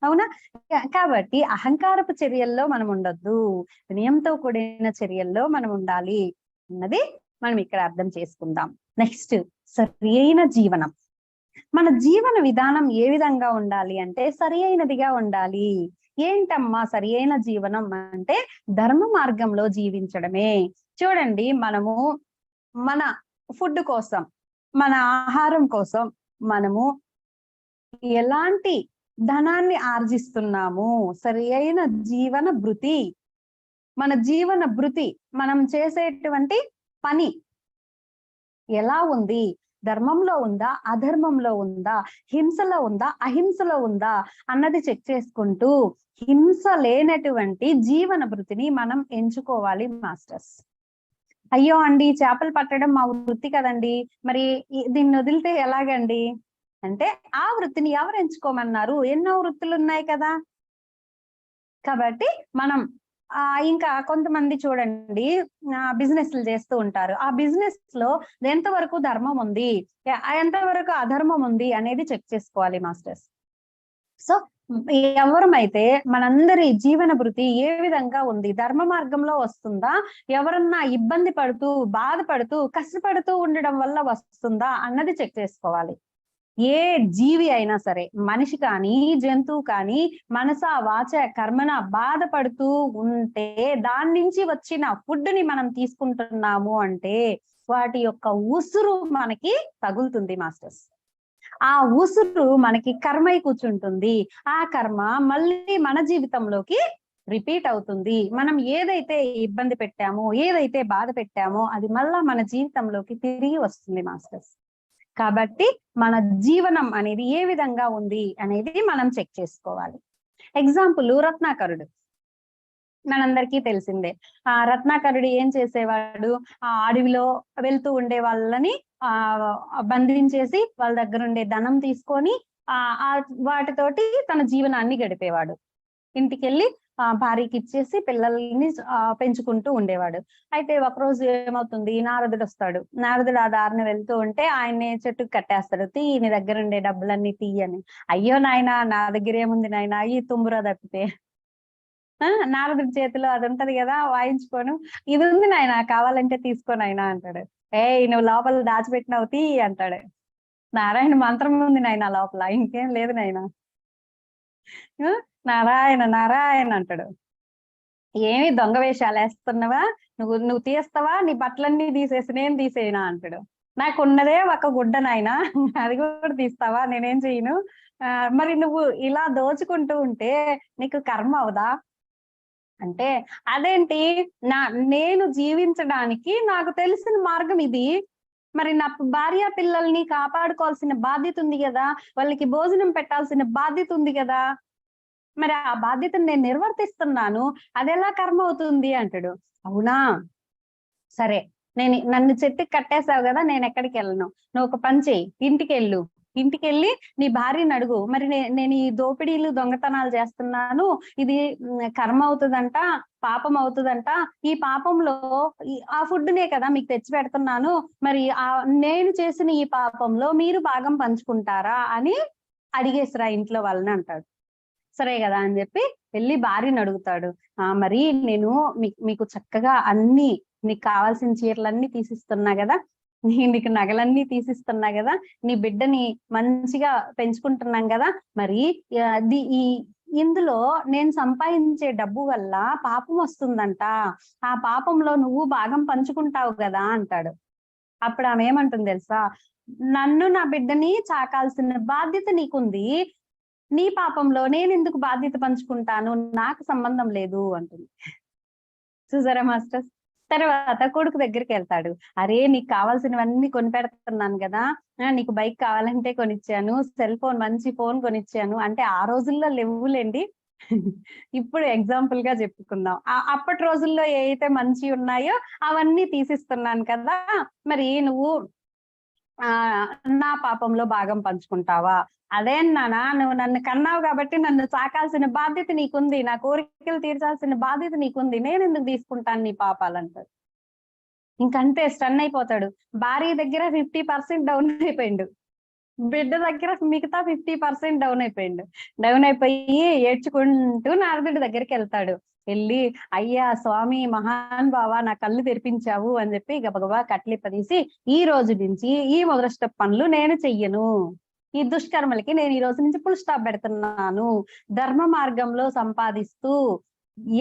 Speaker 1: అవునా? అహంకారపు చర్య. అవునా? కాబట్టి అహంకారపు చర్యల్లో మనం ఉండొద్దు, వినయంతో కూడిన చర్యల్లో మనం ఉండాలి అన్నది మనం ఇక్కడ అర్థం చేసుకుందాం. నెక్స్ట్, సరి అయిన జీవనం. మన జీవన విధానం ఏ విధంగా ఉండాలి అంటే సరి అయినదిగా ఉండాలి. ఏంటమ్మా సరి అయిన జీవనం అంటే ధర్మ మార్గంలో జీవించడమే. చూడండి, మనము మన ఫుడ్ కోసం, మన ఆహారం కోసం మనము ఎలాంటి ధనాన్ని ఆర్జిస్తున్నాము, సరి అయిన జీవన భృతి, మన జీవన భృతి, మనం చేసేటువంటి పని ఎలా ఉంది, ధర్మంలో ఉందా, అధర్మంలో ఉందా, హింసలో ఉందా, అహింసలో ఉందా అన్నది చెక్ చేసుకుంటూ హింస లేనటువంటి జీవన భృతిని మనం ఎంచుకోవాలి మాస్టర్స్. అయ్యో అండి, చేపలు పట్టడం మా వృత్తి కదండి, మరి దీన్ని వదిలితే ఎలాగండి అంటే, ఆ వృత్తిని ఎవరు ఎంచుకోమన్నారు? ఎన్నో వృత్తులు ఉన్నాయి కదా. కాబట్టి మనం ఇంకా కొంతమంది చూడండి బిజినెస్లు చేస్తూ ఉంటారు. ఆ బిజినెస్ లో ఎంతవరకు ధర్మం ఉంది, ఎంతవరకు అధర్మం ఉంది అనేది చెక్ చేసుకోవాలి మాస్టర్స్. సో ఎవరమైతే మనందరి జీవన భృతి ఏ విధంగా ఉంది, ధర్మ మార్గంలో వస్తుందా, ఎవరన్నా ఇబ్బంది పడుతూ, బాధపడుతూ, కష్టపడుతూ ఉండడం వల్ల వస్తుందా అన్నది చెక్ చేసుకోవాలి. ఏ జీవి అయినా సరే, మనిషి కానీ జంతువు కానీ, మనస వాచ కర్మన బాధపడుతూ ఉంటే దాని నుంచి వచ్చిన ఫుడ్ ని మనం తీసుకుంటున్నాము అంటే వాటి యొక్క ఉసురు మనకి తగులుతుంది మాస్టర్స్. ఆ ఉసురు మనకి కర్మై కూర్చుంటుంది. ఆ కర్మ మళ్ళీ మన జీవితంలోకి రిపీట్ అవుతుంది. మనం ఏదైతే ఇబ్బంది పెట్టామో, ఏదైతే బాధ పెట్టామో అది మళ్ళా మన జీవితంలోకి తిరిగి వస్తుంది మాస్టర్స్. కాబట్టి మన జీవనం అనేది ఏ విధంగా ఉంది అనేది మనం చెక్ చేసుకోవాలి. ఎగ్జాంపుల్, రత్నాకరుడు మనందరికీ తెలిసిందే. రత్నాకరుడు ఏం చేసేవాడు, అడవిలో వెళ్తూ ఉండే వాళ్ళని బంధించేసి వాళ్ళ దగ్గర ఉండే ధనం తీసుకొని వాటితోటి తన జీవనాన్ని గడిపేవాడు. ఇంటికెళ్ళి భార్యకి ఇచ్చేసి పిల్లల్ని పెంచుకుంటూ ఉండేవాడు. అయితే ఒకరోజు ఏమవుతుంది, నారదుడు వస్తాడు. నారదుడు ఆ దారిని వెళ్తూ ఉంటే ఆయన్ని చెట్టుకు కట్టేస్తాడు. నీ దగ్గర ఉండే డబ్బులన్నీ తీయని. అయ్యో నాయనా, నా దగ్గర ఏముంది నాయనా, ఈ తుంబురా తప్పితే. నారదుడి చేతిలో అది ఉంటది కదా, వాయించుకోను, ఇది ఉంది నాయన, కావాలంటే తీసుకోనైనా అంటాడు. నువ్వు లోపల దాచిపెట్టినవు తీ అంటాడు. నారాయణ మంత్రం ఉంది నాయన లోపల, ఇంకేం లేదు నాయన. నారాయణ నారాయణ అంటాడు. ఏమి దొంగ వేషాలు వేస్తున్నావా, నువ్వు తీస్తావా, నీ బట్టలన్నీ తీసేసి నేను తీసేయనా అంటాడు. నాకున్నదే ఒక గుడ్డ నాయన, అది కూడా తీస్తావా, నేనేం చెయ్యను. మరి నువ్వు ఇలా దోచుకుంటూ ఉంటే నీకు కర్మ అవదా అంటే, అదేంటి, నేను జీవించడానికి నాకు తెలిసిన మార్గం ఇది, మరి నా భార్య పిల్లల్ని కాపాడుకోవాల్సిన బాధ్యత ఉంది కదా, వాళ్ళకి భోజనం పెట్టాల్సిన బాధ్యత ఉంది కదా, మరి ఆ బాధ్యతను నేను నిర్వర్తిస్తున్నాను, అదెలా కర్మ అవుతుంది అంటాడు. అవునా, సరే, నన్ను చెట్టుకి కట్టేసావు కదా, నేను ఎక్కడికి వెళ్ళను, నువ్వు ఒక పని చెయ్యి, ఇంటికెళ్ళి నీ భార్యని అడుగు, మరి నేను ఈ దోపిడీలు దొంగతనాలు చేస్తున్నాను, ఇది కర్మ అవుతుందంట, పాపం అవుతుందంట, ఈ పాపంలో ఆ ఫుడ్ నే కదా మీకు తెచ్చి పెడుతున్నాను, మరి నేను చేసిన ఈ పాపంలో మీరు భాగం పంచుకుంటారా అని అడిగేసిరా ఇంట్లో వాళ్ళని అంటాడు. సరే కదా అని చెప్పి వెళ్ళి భార్యని అడుగుతాడు. మరి నేను మీకు చక్కగా అన్ని, నీకు కావాల్సిన చీరలన్నీ తీసిస్తున్నా కదా, నీకు నగలన్నీ తీసిస్తున్నా కదా, నీ బిడ్డని మంచిగా పెంచుకుంటున్నాం కదా, మరి ఇందులో నేను సంపాదించే డబ్బు వల్ల పాపం వస్తుందంట, ఆ పాపంలో నువ్వు భాగం పంచుకుంటావు కదా అంటాడు. అప్పుడు ఆమె ఏమంటుంది తెలుసా, నన్ను నా బిడ్డని చాకాల్సిన బాధ్యత నీకుంది, నీ పాపంలో నేను ఎందుకు బాధ్యత పంచుకుంటాను, నాకు సంబంధం లేదు అంటుంది. చూసారా మాస్టర్స్. తర్వాత కొడుకు దగ్గరికి వెళ్తాడు. అరే, నీకు కావాల్సినవన్నీ కొని పెడుతున్నాను కదా, నీకు బైక్ కావాలంటే కొనిచ్చాను, సెల్ ఫోన్, మంచి ఫోన్ కొనిచ్చాను అంటే, ఆ రోజుల్లో లేవులేండి, ఇప్పుడు ఎగ్జాంపుల్ గా చెప్పుకుందాం. అప్పటి రోజుల్లో ఏవైతే మంచి ఉన్నాయో అవన్నీ తీసిస్తున్నాను కదా, మరి నువ్వు నా పాపంలో భాగం పంచుకుంటావా? అదే నానా, నువ్వు నన్ను కన్నావు కాబట్టి నన్ను సాకాల్సిన బాధ్యత నీకుంది, నా కోరికలు తీర్చాల్సిన బాధ్యత నీకుంది, నేను ఎందుకు తీసుకుంటాను నీ పాపాలంటాడు. ఇంకంతే, స్టన్ అయిపోతాడు. భార్య దగ్గర 50% డౌన్ అయిపోయిండు. బిడ్డ దగ్గర మిగతా 50% డౌన్ అయిపోయి ఏడ్చుకుంటూ నారదుడి దగ్గరికి వెళ్తాడు. వెళ్ళి, అయ్యా స్వామి మహాన్ బావ నా కళ్ళు తెరిపించావు అని చెప్పి గబగబా కట్లిప్పదీసి, ఈ రోజు నుంచి ఈ మొదలష్ట పనులు నేను చెయ్యను, ఈ దుష్కర్మలకి నేను ఈ రోజు నుంచి ఫుల్ స్టాప్ పెడుతున్నాను, ధర్మ మార్గంలో సంపాదిస్తూ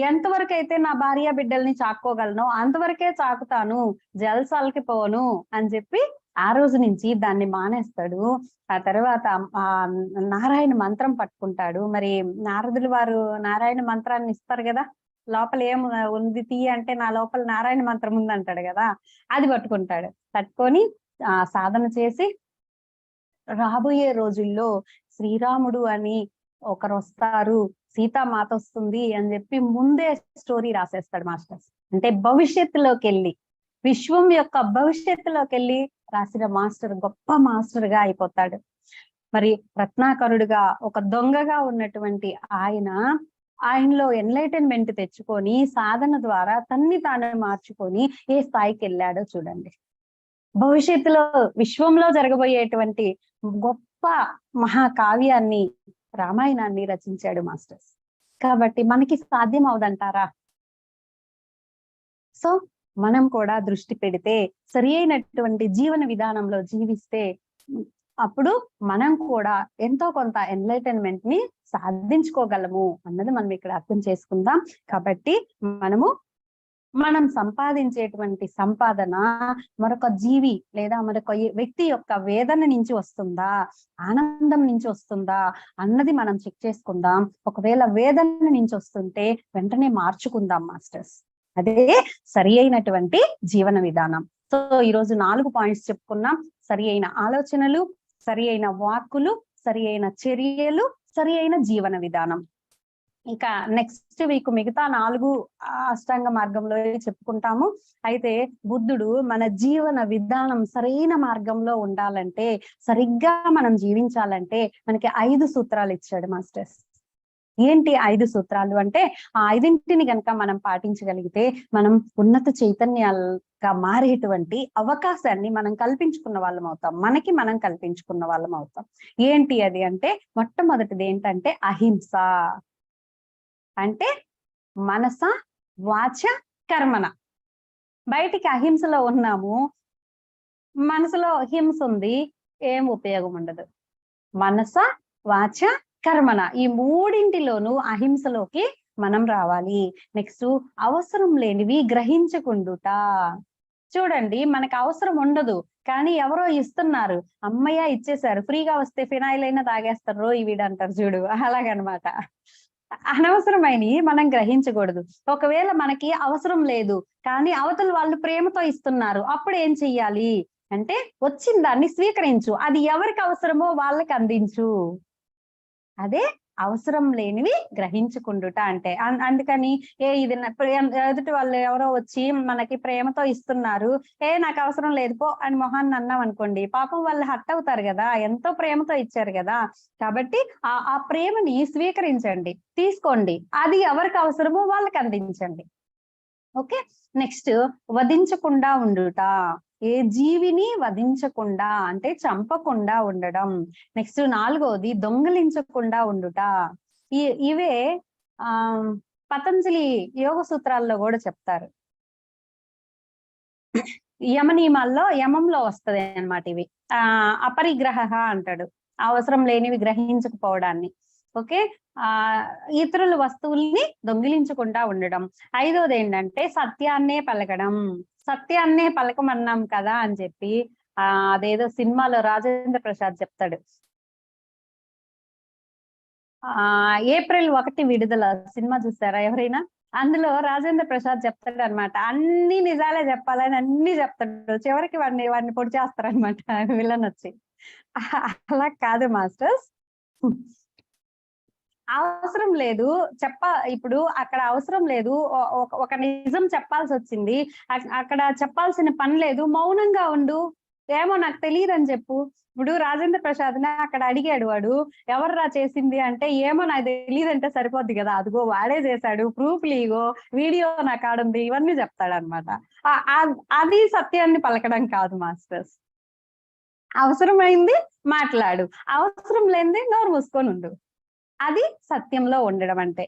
Speaker 1: ఎంతవరకు అయితే నా భార్య బిడ్డల్ని చాక్కోగలను అంతవరకే చాకుతాను, జల్సాలకి పోను అని చెప్పి ఆ రోజు నుంచి దాన్ని మానేస్తాడు. ఆ తర్వాత ఆ నారాయణ మంత్రం పట్టుకుంటాడు. మరి నారదులు వారు నారాయణ మంత్రాన్ని ఇస్తారు కదా, లోపల ఏం ఉంది తీ అంటే నా లోపల నారాయణ మంత్రం ఉంది అంటాడు కదా, అది పట్టుకుంటాడు. పట్టుకొని సాధన చేసి రాబోయే రోజుల్లో శ్రీరాముడు అని ఒకరు వస్తారు, సీతామాత వస్తుంది అని చెప్పి ముందే స్టోరీ రాసేస్తాడు మాస్టర్స్. అంటే భవిష్యత్తులోకి వెళ్ళి, విశ్వం యొక్క భవిష్యత్తులోకి వెళ్ళి రాసిన మాస్టర్ గొప్ప మాస్టర్ గా అయిపోతాడు. మరి రత్నాకరుడుగా ఒక దొంగగా ఉన్నటువంటి ఆయనలో ఎన్లైటన్మెంట్ తెచ్చుకొని సాధన ద్వారా తన్ని తాను మార్చుకొని ఏ స్థాయికి వెళ్ళాడో చూడండి. భవిష్యత్తులో విశ్వంలో జరగబోయేటువంటి గొప్ప మహాకావ్యాన్ని, రామాయణాన్ని రచించాడు మాస్టర్స్. కాబట్టి మనకి సాధ్యం అవదంటారా? సో మనం కూడా దృష్టి పెడితే, సరి అయినటువంటి జీవన విధానంలో జీవిస్తే అప్పుడు మనం కూడా ఎంతో కొంత ఎన్లైటన్మెంట్ ని సాధించుకోగలము అన్నది మనం ఇక్కడ అర్థం చేసుకుందాం. కాబట్టి మనం సంపాదించేటువంటి సంపాదన మరొక జీవి లేదా మరొక వ్యక్తి యొక్క వేదన నుంచి వస్తుందా, ఆనందం నుంచి వస్తుందా అన్నది మనం చెక్ చేసుకుందాం. ఒకవేళ వేదన నుంచి వస్తుంటే వెంటనే మార్చుకుందాం మాస్టర్స్. అదే సరి అయినటువంటి జీవన విధానం. సో ఈరోజు 4 పాయింట్స్ చెప్పుకున్నాం. సరి అయిన ఆలోచనలు, సరి అయిన వాక్కులు, సరి అయిన చర్యలు, సరి అయిన జీవన విధానం. ఇక నెక్స్ట్ వీక్ మిగతా 4 అష్టాంగ మార్గంలో చెప్పుకుంటాము. అయితే బుద్ధుడు మన జీవన విధానం సరైన మార్గంలో ఉండాలంటే, సరిగ్గా మనం జీవించాలంటే మనకి 5 సూత్రాలు ఇచ్చాడు మాస్టర్స్. ఏంటి 5 సూత్రాలు అంటే, ఆ 5ంటిని గనక మనం పాటించగలిగితే మనం ఉన్నత చైతన్యాలుగా మారేటువంటి అవకాశాన్ని మనం కల్పించుకున్న వాళ్ళం అవుతాం. మనం కల్పించుకున్న వాళ్ళం అవుతాం. ఏంటి అది అంటే, మొట్టమొదటిది ఏంటంటే అహింస. అంటే మనస వాచ కర్మణ. బయటికి అహింసలో ఉన్నాము, మనసులో హింస ఉంది, ఏం ఉపయోగం ఉండదు. మనస వాచ కర్మణ, ఈ 3ంటిలోనూ అహింసలోకి మనం రావాలి. నెక్స్ట్ అవసరం లేనివి గ్రహించకుండుట. చూడండి, మనకు అవసరం ఉండదు కానీ ఎవరో ఇస్తున్నారు, అమ్మయ్య ఇచ్చేసారు, ఫ్రీగా వస్తే ఫినాయిల్ అయినా తాగేస్తారు వీడు అంటారు చూడు, అలాగనమాట. అనవసరమైనవి మనం గ్రహించకూడదు. ఒకవేళ మనకి అవసరం లేదు కానీ అవతల వాళ్ళు ప్రేమతో ఇస్తున్నారు, అప్పుడు ఏం చెయ్యాలి అంటే, వచ్చిన దాన్ని స్వీకరించు, అది ఎవరికి అవసరమో వాళ్ళకి అందించు. అదే అవసరం లేనివి గ్రహించుకుండుట అంటే. అందుకని ఇది ఎదుటి వాళ్ళు ఎవరో వచ్చి మనకి ప్రేమతో ఇస్తున్నారు, నాకు అవసరం లేదు పో అని మొహాన్ని అన్నాం అనుకోండి, పాపం వాళ్ళు హర్ట్ అవుతారు కదా, ఎంతో ప్రేమతో ఇచ్చారు కదా. కాబట్టి ఆ ప్రేమని స్వీకరించండి, తీసుకోండి, అది ఎవరికి అవసరమో వాళ్ళకి అందించండి. ఓకే. నెక్స్ట్ వధించకుండా ఉండుట. ఏ జీవిని వధించకుండా అంటే చంపకుండా ఉండడం. నెక్స్ట్ 4వది దొంగలించకుండా ఉండుట. ఇవే పతంజలి యోగ సూత్రాల్లో కూడా చెప్తారు. యమనియమాల్లో యమంలో వస్తది అన్నమాట ఇవి. అపరిగ్రహ అంటాడు, అవసరం లేనివి గ్రహించకపోవడాన్ని. ఓకే. ఇతరుల వస్తువుల్ని దొంగిలించకుండా ఉండడం. 5వది ఏంటంటే సత్యాన్నే పలకడం. సత్యాన్నే పలకమన్నాం కదా అని చెప్పి అదేదో సినిమాలో రాజేంద్ర ప్రసాద్ చెప్తాడు, ఏప్రిల్ 1 విడుదల సినిమా చూసారా ఎవరైనా? అందులో రాజేంద్ర ప్రసాద్ చెప్తాడు అనమాట, అన్ని నిజాలే చెప్పాలని అన్ని చెప్తాడు, చివరికి వాడిని పొడి చేస్తారనమాట విలన్ వచ్చి. అలా కాదు మాస్టర్స్, అవసరం లేదు ఇప్పుడు అక్కడ అవసరం లేదు, ఒక నిజం చెప్పాల్సి వచ్చింది, అక్కడ చెప్పాల్సిన పని లేదు, మౌనంగా ఉండు, ఏమో నాకు తెలియదు అని చెప్పు. ఇప్పుడు రాజేంద్ర ప్రసాద్ అక్కడ అడిగాడు, వాడు ఎవర్రా చేసింది అంటే, ఏమో నాకు తెలియదు అంటే సరిపోద్ది కదా, అదిగో వాడే చేశాడు, ప్రూఫ్ లీగో, వీడియో నా కాడుంది, ఇవన్నీ చెప్తాడు అనమాట. అది సత్యాన్ని పలకడం కాదు మాస్టర్స్. అవసరమైంది మాట్లాడు, అవసరం లేనిది నోరు మూసుకొని ఉండు. అది సత్యంలో ఉండడం అంటే.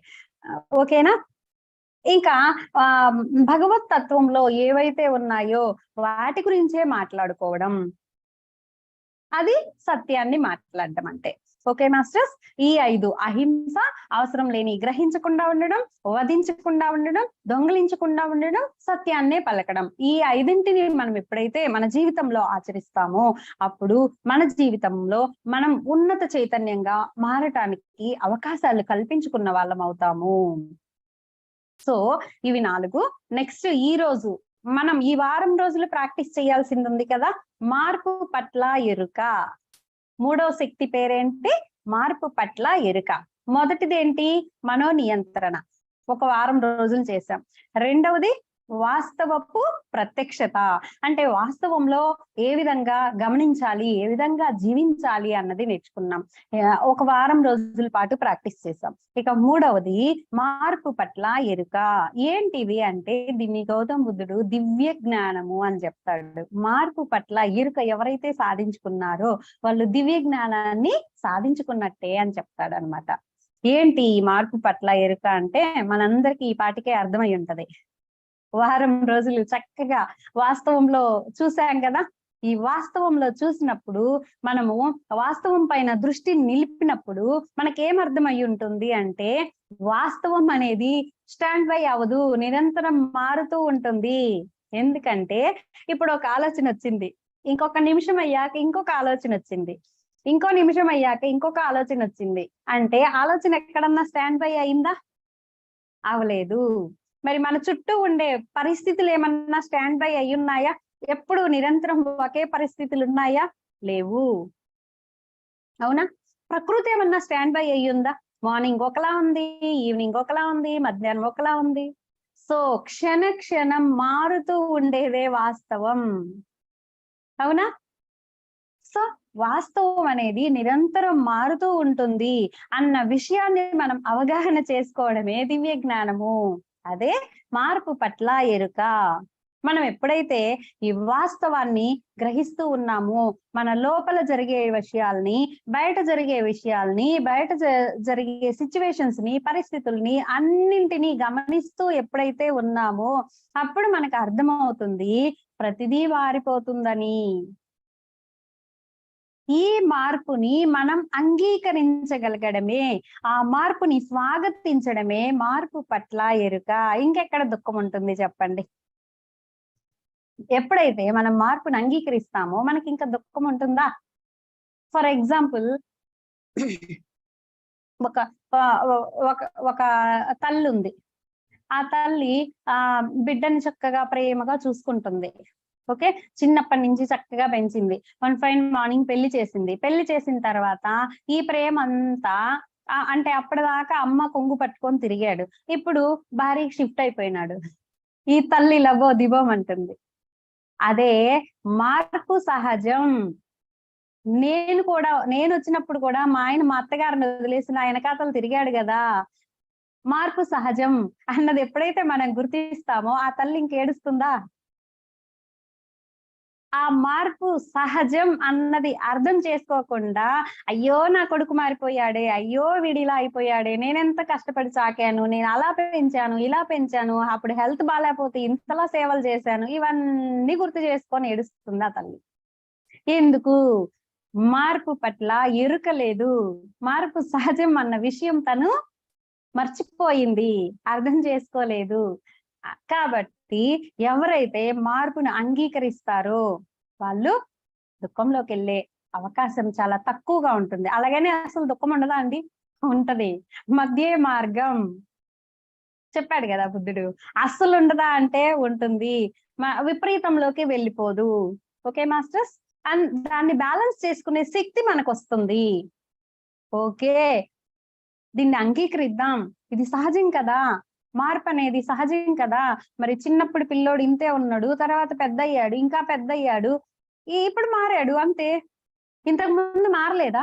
Speaker 1: ఓకేనా? ఇంకా భగవత్ తత్వంలో ఏవైతే ఉన్నాయో వాటి గురించే మాట్లాడుకోవడం. అది సత్యాన్ని మాట్లాడడం అంటే. Okay masters? ఈ 5 అహింస, అవసరం లేని గ్రహించకుండా ఉండడం, వధించకుండా ఉండడం, దొంగిలించకుండా ఉండడం, సత్యాన్నే పలకడం. ఈ 5ంటిని మనం ఎప్పుడైతే మన జీవితంలో ఆచరిస్తామో అప్పుడు మన జీవితంలో మనం ఉన్నత చైతన్యంగా మారటానికి అవకాశాలు కల్పించుకున్న వాళ్ళం అవుతాము. సో ఇవి 4. నెక్స్ట్ ఈ రోజు మనం ఈ వారం రోజులు ప్రాక్టీస్ చేయాల్సింది ఉంది కదా, మార్పు పట్ల ఎరుక. 3వ శక్తి పేరేంటి? మార్పు పట్ల ఎరుక. మొదటిది ఏంటి? మనోనియంత్రణ. ఒక వారం రోజులు చేసాం. రెండవది వాస్తవపు ప్రత్యక్షత. అంటే వాస్తవంలో ఏ విధంగా గమనించాలి, ఏ విధంగా జీవించాలి అన్నది నేర్చుకున్నాం. ఒక వారం రోజుల పాటు ప్రాక్టీస్ చేసాం. ఇక 3వది మార్పు పట్ల ఎరుక. ఏంటివి అంటే దీన్ని గౌతమ బుద్ధుడు దివ్య జ్ఞానము అని చెప్తాడు. మార్పు పట్ల ఎరుక ఎవరైతే సాధించుకున్నారో వాళ్ళు దివ్య జ్ఞానాన్ని సాధించుకున్నట్టే అని చెప్తాడు అనమాట. ఏంటి ఈ మార్పు పట్ల ఎరుక అంటే మనందరికీ ఈ పాటికే అర్థమై ఉంటది. వారం రోజులు చక్కగా వాస్తవంలో చూసాం కదా. ఈ వాస్తవంలో చూసినప్పుడు మనము వాస్తవం పైన దృష్టిని నిలిపినప్పుడు మనకేం అర్థమై ఉంటుంది అంటే వాస్తవం అనేది స్టాండ్ బై అవ్వదు, నిరంతరం మారుతూ ఉంటుంది. ఎందుకంటే ఇప్పుడు ఒక ఆలోచన వచ్చింది, ఇంకొక నిమిషం అయ్యాక ఇంకొక ఆలోచన వచ్చింది, ఇంకో నిమిషం అయ్యాక ఇంకొక ఆలోచన వచ్చింది. అంటే ఆలోచన ఎక్కడన్నా స్టాండ్ బై అయిందా? అవలేదు. మరి మన చుట్టూ ఉండే పరిస్థితులు ఏమన్నా స్టాండ్ బై అయ్యున్నాయా? ఎప్పుడు నిరంతరం ఒకే పరిస్థితులు ఉన్నాయా? లేవు. అవునా? ప్రకృతి ఏమన్నా స్టాండ్ బై అయ్యుందా? మార్నింగ్ ఒకలా ఉంది, ఈవినింగ్ ఒకలా ఉంది, మధ్యాహ్నం ఒకలా ఉంది. సో క్షణ క్షణం మారుతూ ఉండేదే వాస్తవం. అవునా? సో వాస్తవం అనేది నిరంతరం మారుతూ ఉంటుంది అన్న విషయాన్ని మనం అవగాహన చేసుకోవడమే దివ్య జ్ఞానము. అదే మార్పు పట్ల ఎరుక. మనం ఎప్పుడైతే ఈ వాస్తవాన్ని గ్రహిస్తూ ఉన్నామో మన లోపల జరిగే విషయాల్ని, బయట జరిగే విషయాల్ని, బయట జరిగే సిచ్యువేషన్స్ ని, పరిస్థితుల్ని అన్నింటినీ గమనిస్తూ ఎప్పుడైతే ఉన్నామో అప్పుడు మనకు అర్థమవుతుంది ప్రతిదీ మారిపోతుందని. ఈ మార్పుని మనం అంగీకరించగలగడమే, ఆ మార్పుని స్వాగతించడమే మార్పు పట్ల ఎరుక. ఇంకెక్కడ దుఃఖం ఉంటుంది చెప్పండి? ఎప్పుడైతే మనం మార్పుని అంగీకరిస్తామో మనకి ఇంకా దుఃఖం ఉంటుందా? ఫర్ ఎగ్జాంపుల్ ఒక ఒక ఒక తల్లి ఉంది. ఆ తల్లి బిడ్డని చక్కగా ప్రేమగా చూసుకుంటుంది. ఓకే, చిన్నప్పటి నుంచి చక్కగా పెంచింది. వన్ ఫైన్ మార్నింగ్ పెళ్లి చేసింది. పెళ్లి చేసిన తర్వాత ఈ ప్రేమ అంతా అంటే అప్పటిదాకా అమ్మ కొంగు పట్టుకొని తిరిగాడు, ఇప్పుడు భార్యకి షిఫ్ట్ అయిపోయినాడు. ఈ తల్లి లబో దిబోమంటుంది. అదే మార్పు సహజం. నేను వచ్చినప్పుడు కూడా మా ఆయన మా అత్తగారిని వదిలేసి నా వెనకాతలు తిరిగాడు కదా. మార్పు సహజం అన్నది ఎప్పుడైతే మనం గుర్తిస్తామో ఆ తల్లి ఇంకేడుస్తుందా? ఆ మార్పు సహజం అన్నది అర్థం చేసుకోకుండా అయ్యో నా కొడుకు మారిపోయాడే, అయ్యో వీడిలా అయిపోయాడే, నేనెంత కష్టపడి సాకాను, నేను అలా పెంచాను, ఇలా పెంచాను, అప్పుడు హెల్త్ బాగాలేకపోతే ఇంతలా సేవలు చేశాను, ఇవన్నీ గుర్తు చేసుకొని ఏడుస్తుందా తల్లి? ఎందుకు? మార్పు పట్ల ఎరుక లేదు. మార్పు సహజం అన్న విషయం తను మర్చిపోయింది, అర్థం చేసుకోలేదు. కాబట్టి ఎవరైతే మార్పును అంగీకరిస్తారో వాళ్ళు దుఃఖంలోకి వెళ్ళే అవకాశం చాలా తక్కువగా ఉంటుంది. అలాగనే అసలు దుఃఖం ఉండదా అండి? ఉంటది. మధ్య మార్గం చెప్పాడు కదా బుద్ధుడు. అస్సలు ఉండదా అంటే ఉంటుంది. విపరీతంలోకి వెళ్ళిపోదు. Okay masters? అండ్ దాన్ని బ్యాలెన్స్ చేసుకునే శక్తి మనకు వస్తుంది. ఓకే, దీన్ని అంగీకరిద్దాం, ఇది సహజం కదా, మార్పు అనేది సహజం కదా. మరి చిన్నప్పుడు పిల్లోడు ఇంతే ఉన్నాడు, తర్వాత పెద్ద అయ్యాడు, ఇంకా పెద్ద అయ్యాడు, ఇప్పుడు మారాడు అంతే. ఇంతకు ముందు మారలేదా?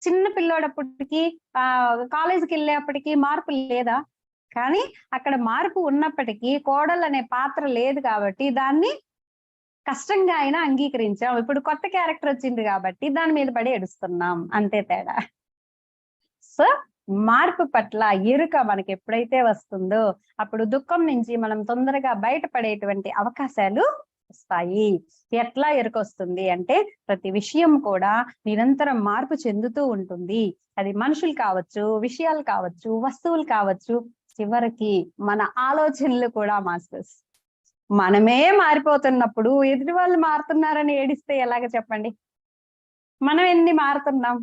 Speaker 1: చిన్న పిల్లోడప్పటికి కాలేజీకి వెళ్ళేప్పటికి మార్పు లేదా? కానీ అక్కడ మార్పు ఉన్నప్పటికీ కోడలు అనే పాత్ర లేదు కాబట్టి దాన్ని కష్టంగా అయినా అంగీకరించాం. ఇప్పుడు కొత్త క్యారెక్టర్ వచ్చింది కాబట్టి దాని మీద పడి ఏడుస్తున్నాం, అంతే తేడా. సో మార్పు పట్ల ఎరుక మనకి ఎప్పుడైతే వస్తుందో అప్పుడు దుఃఖం నుంచి మనం తొందరగా బయటపడేటువంటి అవకాశాలు వస్తాయి. ఎట్లా ఎరుక వస్తుంది అంటే ప్రతి విషయం కూడా నిరంతరం మార్పు చెందుతూ ఉంటుంది. అది మనుషులు కావచ్చు, విషయాలు కావచ్చు, వస్తువులు కావచ్చు, చివరికి మన ఆలోచనలు కూడా మాస్టర్స్. మనమే మారిపోతున్నప్పుడు ఎదుటి వాళ్ళు మారుతున్నారని ఏడిస్తే ఎలాగ చెప్పండి? మనం ఎన్ని మారుతున్నాం?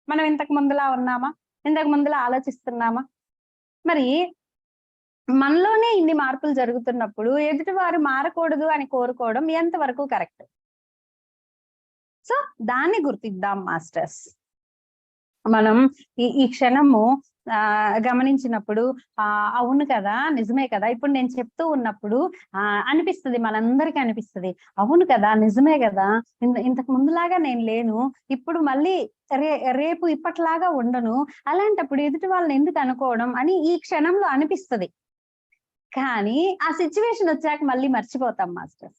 Speaker 1: మనం ఇంతకు ముందులా ఉన్నామా? ఇంతకు ముందులా ఆలోచిస్తున్నామా? మరి మనలోనే ఇన్ని మార్పులు జరుగుతున్నప్పుడు ఎదుటి వారు మారకూడదు అని కోరుకోవడం ఎంతవరకు కరెక్ట్? సో దాన్ని గుర్తిద్దాం మాస్టర్స్. మనం ఈ క్షణము గమనించినప్పుడు అవును కదా, నిజమే కదా. ఇప్పుడు నేను చెప్తూ ఉన్నప్పుడు అనిపిస్తుంది, మనందరికీ అనిపిస్తుంది, అవును కదా, నిజమే కదా, ఇంతకు ముందులాగా నేను లేను, ఇప్పుడు మళ్ళీ రేపు ఇప్పట్లాగా ఉండను. అలాంటప్పుడు ఎదుటి వాళ్ళని ఎందుకు అనుకోవడం అని ఈ క్షణంలో అనిపిస్తుంది. కానీ ఆ సిచ్యువేషన్ వచ్చాక మళ్ళీ మర్చిపోతాం మాస్టర్.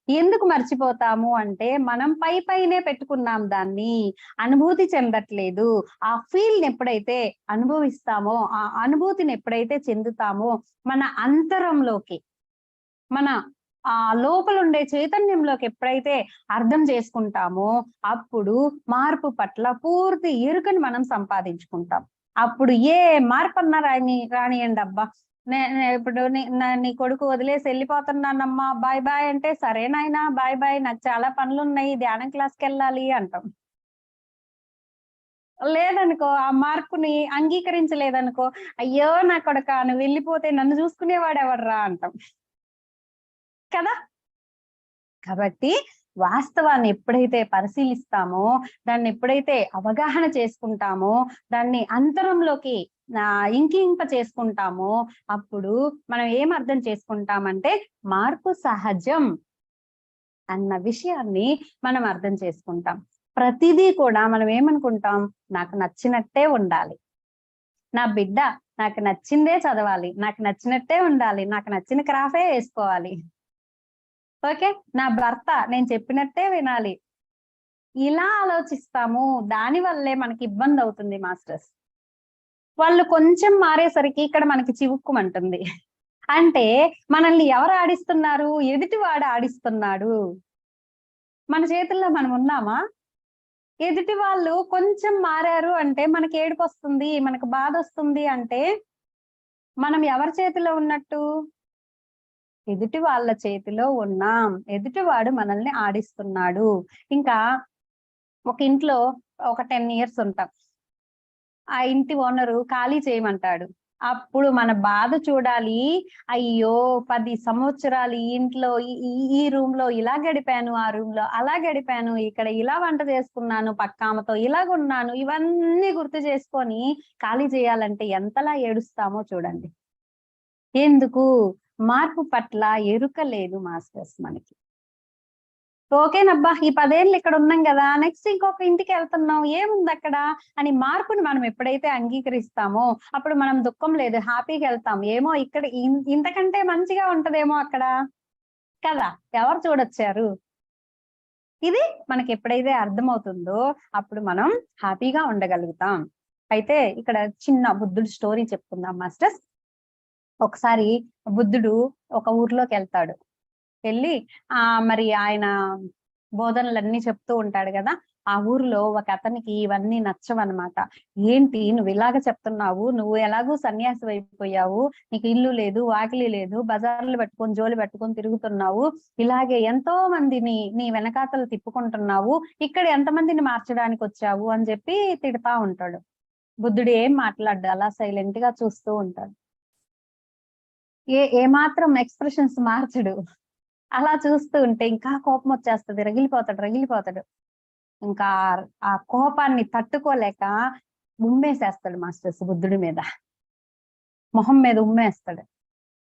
Speaker 1: ఎందుకు మర్చిపోతాము అంటే మనం పైనే పెట్టుకున్నాం, దాన్ని అనుభూతి చెందట్లేదు. ఆ ఫీల్ ఎప్పుడైతే అనుభవిస్తామో, ఆ అనుభూతిని ఎప్పుడైతే చెందుతామో మన అంతరంలోకి, మన లోపల ఉండే చైతన్యంలోకి ఎప్పుడైతే అర్థం చేసుకుంటామో అప్పుడు మార్పు పట్ల పూర్తి ఎరుకని మనం సంపాదించుకుంటాం. అప్పుడు ఏ మార్పు అన్నా రానియండి అబ్బా, ఇప్పుడు నీ కొడుకు వదిలేసి వెళ్ళిపోతున్నానమ్మా, బాయ్ బాయ్ అంటే, సరే నాయనా బాయ్ బాయ్, నాకు చాలా పనులు ఉన్నాయి, ధ్యానం క్లాస్కి వెళ్ళాలి అంటాం. లేదనుకో, ఆ మార్పుని అంగీకరించలేదనుకో, అయ్యో నా కొడుకా, నువ్వు వెళ్ళిపోతే నన్ను చూసుకునేవాడు ఎవర్రా అంటాం కదా. కాబట్టి వాస్తవాన్ని ఎప్పుడైతే పరిశీలిస్తామో, దాన్ని ఎప్పుడైతే అవగాహన చేసుకుంటామో, దాన్ని అంతరంలోకి ఇంకింప చేసుకుంటామో అప్పుడు మనం ఏం అర్థం చేసుకుంటామంటే మార్పు సహజం అన్న విషయాన్ని మనం అర్థం చేసుకుంటాం. ప్రతిదీ కూడా మనం ఏమనుకుంటాం, నాకు నచ్చినట్టే ఉండాలి, నా బిడ్డ నాకు నచ్చిందే చదవాలి, నాకు నచ్చినట్టే ఉండాలి, నాకు నచ్చిన క్రాఫే వేసుకోవాలి, ఓకే, నా భర్త నేను చెప్పినట్టే వినాలి. ఇలా ఆలోచిస్తాము. దాని వల్లే మనకి ఇబ్బంది అవుతుంది మాస్టర్స్. వాళ్ళు కొంచెం మారేసరికి ఇక్కడ మనకి చివుక్కుమంటుంది. అంటే మనల్ని ఎవరు ఆడిస్తున్నారు? ఎదుటి వాడు ఆడిస్తున్నాడు. మన చేతుల్లో మనం ఉన్నామా? ఎదుటి వాళ్ళు కొంచెం మారారు అంటే మనకి ఏడుపొస్తుంది, మనకు బాధ వస్తుంది అంటే మనం ఎవరి చేతిలో ఉన్నట్టు? ఎదుటి వాళ్ళ చేతిలో ఉన్నాం. ఎదుటివాడు మనల్ని ఆడిస్తున్నాడు. ఇంకా ఒక ఇంట్లో ఒక 10 ఇయర్స్ ఉంటాం. ఆ ఇంటి ఓనరు ఖాళీ చేయమంటాడు. అప్పుడు మన బాధ చూడాలి. అయ్యో, 10 సంవత్సరాలు ఈ ఇంట్లో ఈ రూమ్ లో ఇలా గడిపాను, ఆ రూమ్ లో అలా గడిపాను, ఇక్కడ ఇలా వంట చేసుకున్నాను, పక్కామతో ఇలాగున్నాను, ఇవన్నీ గుర్తు చేసుకొని ఖాళీ చేయాలంటే ఎంతలా ఏడుస్తామో చూడండి. ఎందుకు? మార్పు పట్ల ఎరుక లేదు మాస్టర్స్ మనకి. ఓకేనబ్బా, ఈ 10 ఏళ్ళు ఇక్కడ ఉన్నాం కదా, నెక్స్ట్ ఇంకొక ఇంటికి వెళ్తున్నాం, ఏముంది అక్కడ అని మార్పుని మనం ఎప్పుడైతే అంగీకరిస్తామో అప్పుడు మనం దుఃఖం లేదు, హ్యాపీగా వెళ్తాం. ఏమో ఇక్కడ ఇంతకంటే మంచిగా ఉంటదేమో అక్కడ కదా, ఎవరు చూడొచ్చారు. ఇది మనకి ఎప్పుడైతే అర్థమవుతుందో అప్పుడు మనం హ్యాపీగా ఉండగలుగుతాం. అయితే ఇక్కడ చిన్న బుద్ధుడు స్టోరీ చెప్పుకుందాం మాస్టర్స్. ఒకసారి బుద్ధుడు ఒక ఊర్లోకి వెళ్తాడు. వెళ్ళి మరి ఆయన బోధనలన్నీ చెప్తూ ఉంటాడు కదా. ఆ ఊరిలో ఒక అతనికి ఇవన్నీ నచ్చవన్నమాట. ఏంటి నువ్వు ఇలాగ చెప్తున్నావు, నువ్వు ఎలాగూ సన్యాసి అయిపోయావు, నీకు ఇల్లు లేదు, వాకిలి లేదు, బజార్లు పెట్టుకొని జోలి పెట్టుకొని తిరుగుతున్నావు, ఇలాగే ఎంతో మందిని నీ వెనకాతలు తిప్పుకుంటున్నావు, ఇక్కడ ఎంతమందిని మార్చడానికి వచ్చావు అని చెప్పి తిడతా ఉంటాడు. బుద్ధుడు ఏం మాట్లాడు, అలా సైలెంట్ గా చూస్తూ ఉంటాడు. ఏమాత్రం ఎక్స్ప్రెషన్స్ మార్చడు. అలా చూస్తూ ఉంటే ఇంకా కోపం వచ్చేస్తది, రగిలిపోతాడు. ఇంకా ఆ కోపాన్ని తట్టుకోలేక ఉమ్మేసేస్తాడు మాస్టర్స్ బుద్ధుడి మీద, మొహం మీద ఉమ్మేస్తాడు.